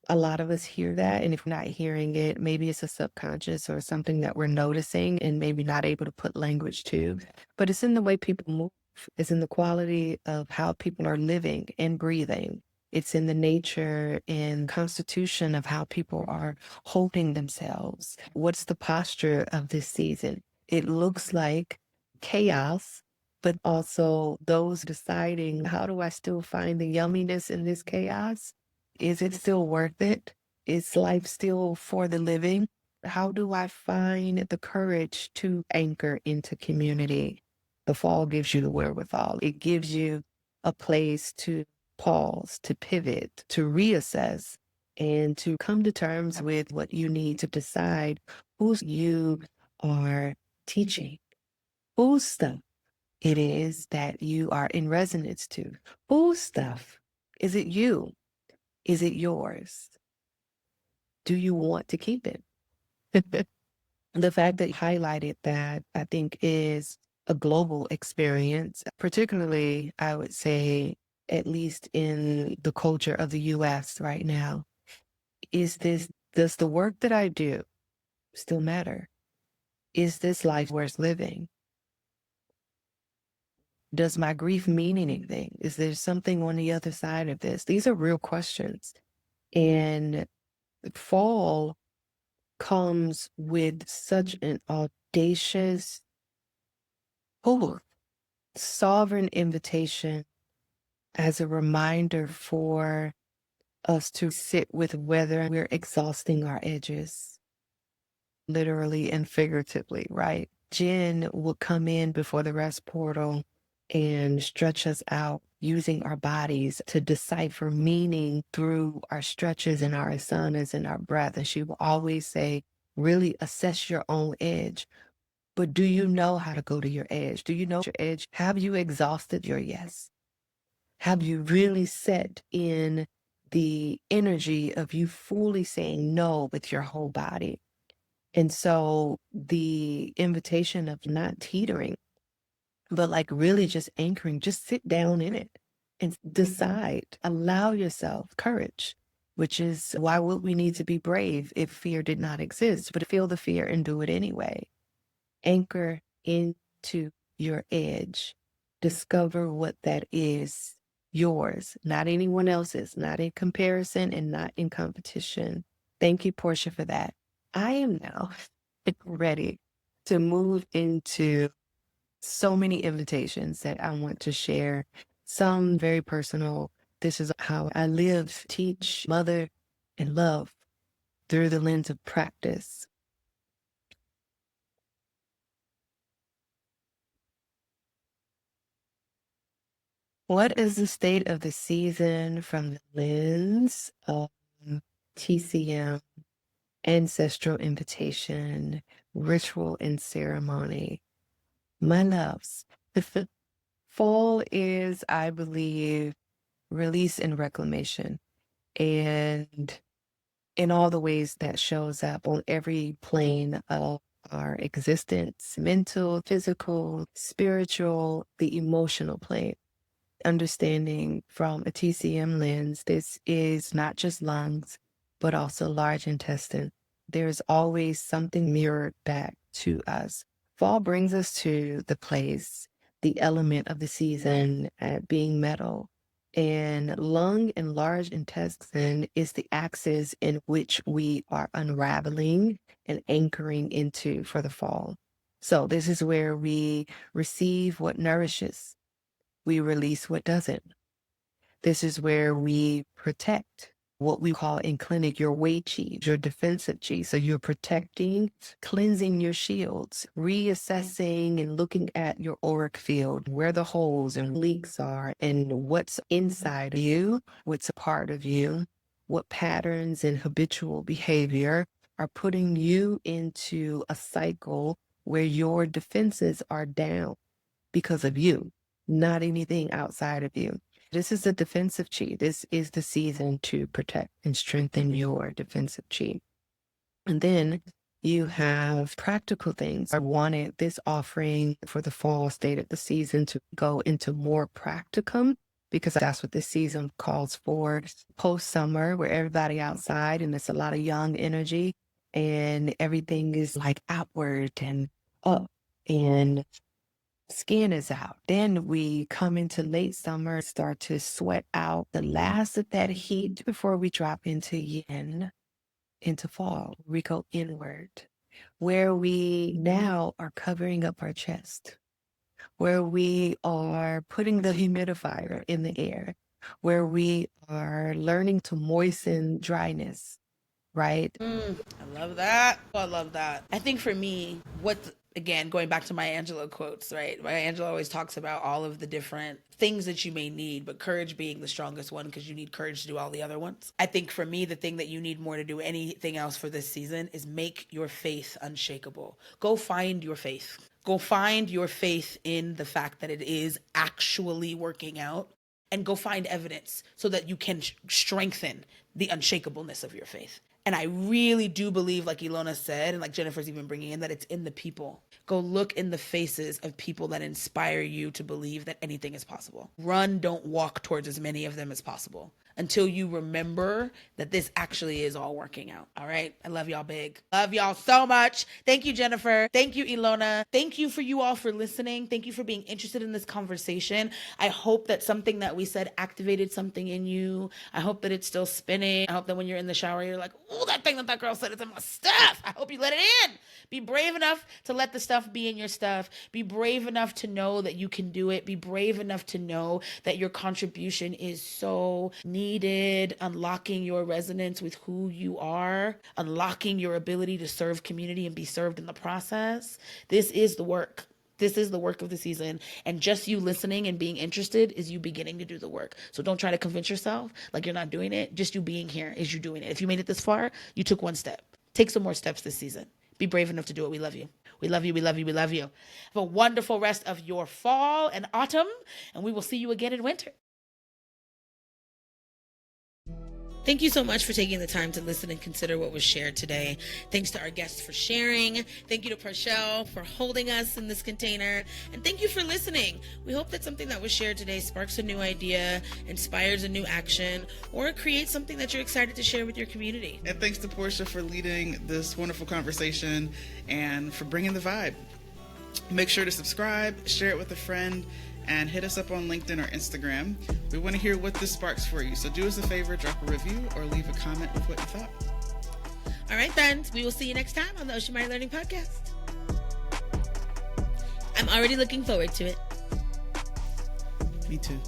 A lot of us hear that, and if we're not hearing it, maybe it's a subconscious or something that we're noticing and maybe not able to put language to. But it's in the way people move, it's in the quality of how people are living and breathing. It's in the nature and constitution of how people are holding themselves. What's the posture of this season? It looks like chaos, but also those deciding, how do I still find the yumminess in this chaos? Is it still worth it? Is life still for the living? How do I find the courage to anchor into community? The fall gives you the wherewithal. It gives you a place to pause, to pivot, to reassess, and to come to terms with what you need to decide whose you are teaching, whose stuff it is that you are in resonance to. Whose stuff? Is it you? Is it yours? Do you want to keep it? The fact that you highlighted that, I think, is a global experience, particularly, I would say, at least in the culture of the US right now. Does the work that I do still matter? Is this life worth living? Does my grief mean anything? Is there something on the other side of this? These are real questions. And fall comes with such an audacious, oh, sovereign invitation as a reminder for us to sit with whether we're exhausting our edges, literally and figuratively, right? Jen will come in before the rest portal and stretch us out using our bodies to decipher meaning through our stretches and our asanas and our breath. And she will always say, really assess your own edge. But do you know how to go to your edge? Do you know your edge? Have you exhausted your yes? Have you really set in the energy of you fully saying no with your whole body? And so the invitation of not teetering, but like really just anchoring, just sit down in it and decide, allow yourself courage, which is why would we need to be brave if fear did not exist, but feel the fear and do it anyway. Anchor into your edge. Discover what that is, yours, not anyone else's, not in comparison and not in competition. Thank you, Portia, for that. I am now ready to move into so many invitations that I want to share, some very personal. This is how I live, teach, mother, and love through the lens of practice. What is the state of the season from the lens of TCM, ancestral invitation, ritual and ceremony? My loves, fall is, I believe, release and reclamation. And in all the ways that shows up on every plane of our existence, mental, physical, spiritual, the emotional plane. Understanding from a TCM lens, this is not just lungs, but also large intestine. There's always something mirrored back to us. Fall brings us to the place, the element of the season at being metal. And lung and large intestine is the axis in which we are unraveling and anchoring into for the fall. So this is where we receive what nourishes, we release what doesn't. This is where we protect what we call in clinic your wei qi, your defensive qi. So you're protecting, cleansing your shields, reassessing and looking at your auric field, where the holes and leaks are, and what's inside of you, what's a part of you, what patterns and habitual behavior are putting you into a cycle where your defenses are down because of you, not anything outside of you. This is the defensive chi. This is the season to protect and strengthen your defensive chi. And then you have practical things. I wanted this offering for the fall state of the season to go into more practicum, because that's what this season calls for. Post summer, where everybody outside and it's a lot of young energy and everything is like outward and up and skin is out. Then we come into late summer, start to sweat out the last of that heat before we drop into yin, into fall. We go inward, where we now are covering up our chest, where we are putting the humidifier in the air, where we are learning to moisten dryness, right? I love that. I love that. I think for me, again, going back to Maya Angelou quotes, right? Maya Angelou always talks about all of the different things that you may need, but courage being the strongest one because you need courage to do all the other ones. I think for me, the thing that you need more to do anything else for this season is make your faith unshakable. Go find your faith. Go find your faith in the fact that it is actually working out, and go find evidence so that you can strengthen the unshakableness of your faith. And I really do believe, like Ilona said, and like Jennifer's even bringing in, that it's in the people. Go look in the faces of people that inspire you to believe that anything is possible. Run, don't walk towards as many of them as possible until you remember that this actually is all working out. All right? I love y'all big. Love y'all so much. Thank you, Jennifer. Thank you, Ilona. Thank you for you all for listening. Thank you for being interested in this conversation. I hope that something that we said activated something in you. I hope that it's still spinning. I hope that when you're in the shower, you're like, oh, that thing that girl said is in my stuff. I hope you let it in. Be brave enough to let the stuff be in your stuff. Be brave enough to know that you can do it. Be brave enough to know that your contribution is so needed. Unlocking your resonance with who you are. Unlocking your ability to serve community and be served in the process. This is the work. This is the work of the season. And just you listening and being interested is you beginning to do the work. So don't try to convince yourself like you're not doing it. Just you being here is you doing it. If you made it this far, you took one step. Take some more steps this season. Be brave enough to do it. We love you. We love you. We love you. We love you. Have a wonderful rest of your fall and autumn, and we will see you again in winter. Thank you so much for taking the time to listen and consider what was shared today. Thanks to our guests for sharing. Thank you to Portia for holding us in this container. And thank you for listening. We hope that something that was shared today sparks a new idea, inspires a new action, or creates something that you're excited to share with your community. And thanks to Portia for leading this wonderful conversation and for bringing the vibe. Make sure to subscribe, share it with a friend, and hit us up on LinkedIn or Instagram. We want to hear what this sparks for you. So do us a favor, drop a review or leave a comment with what you thought. All right, then. We will see you next time on the Osumare Learning Podcast. I'm already looking forward to it. Me too.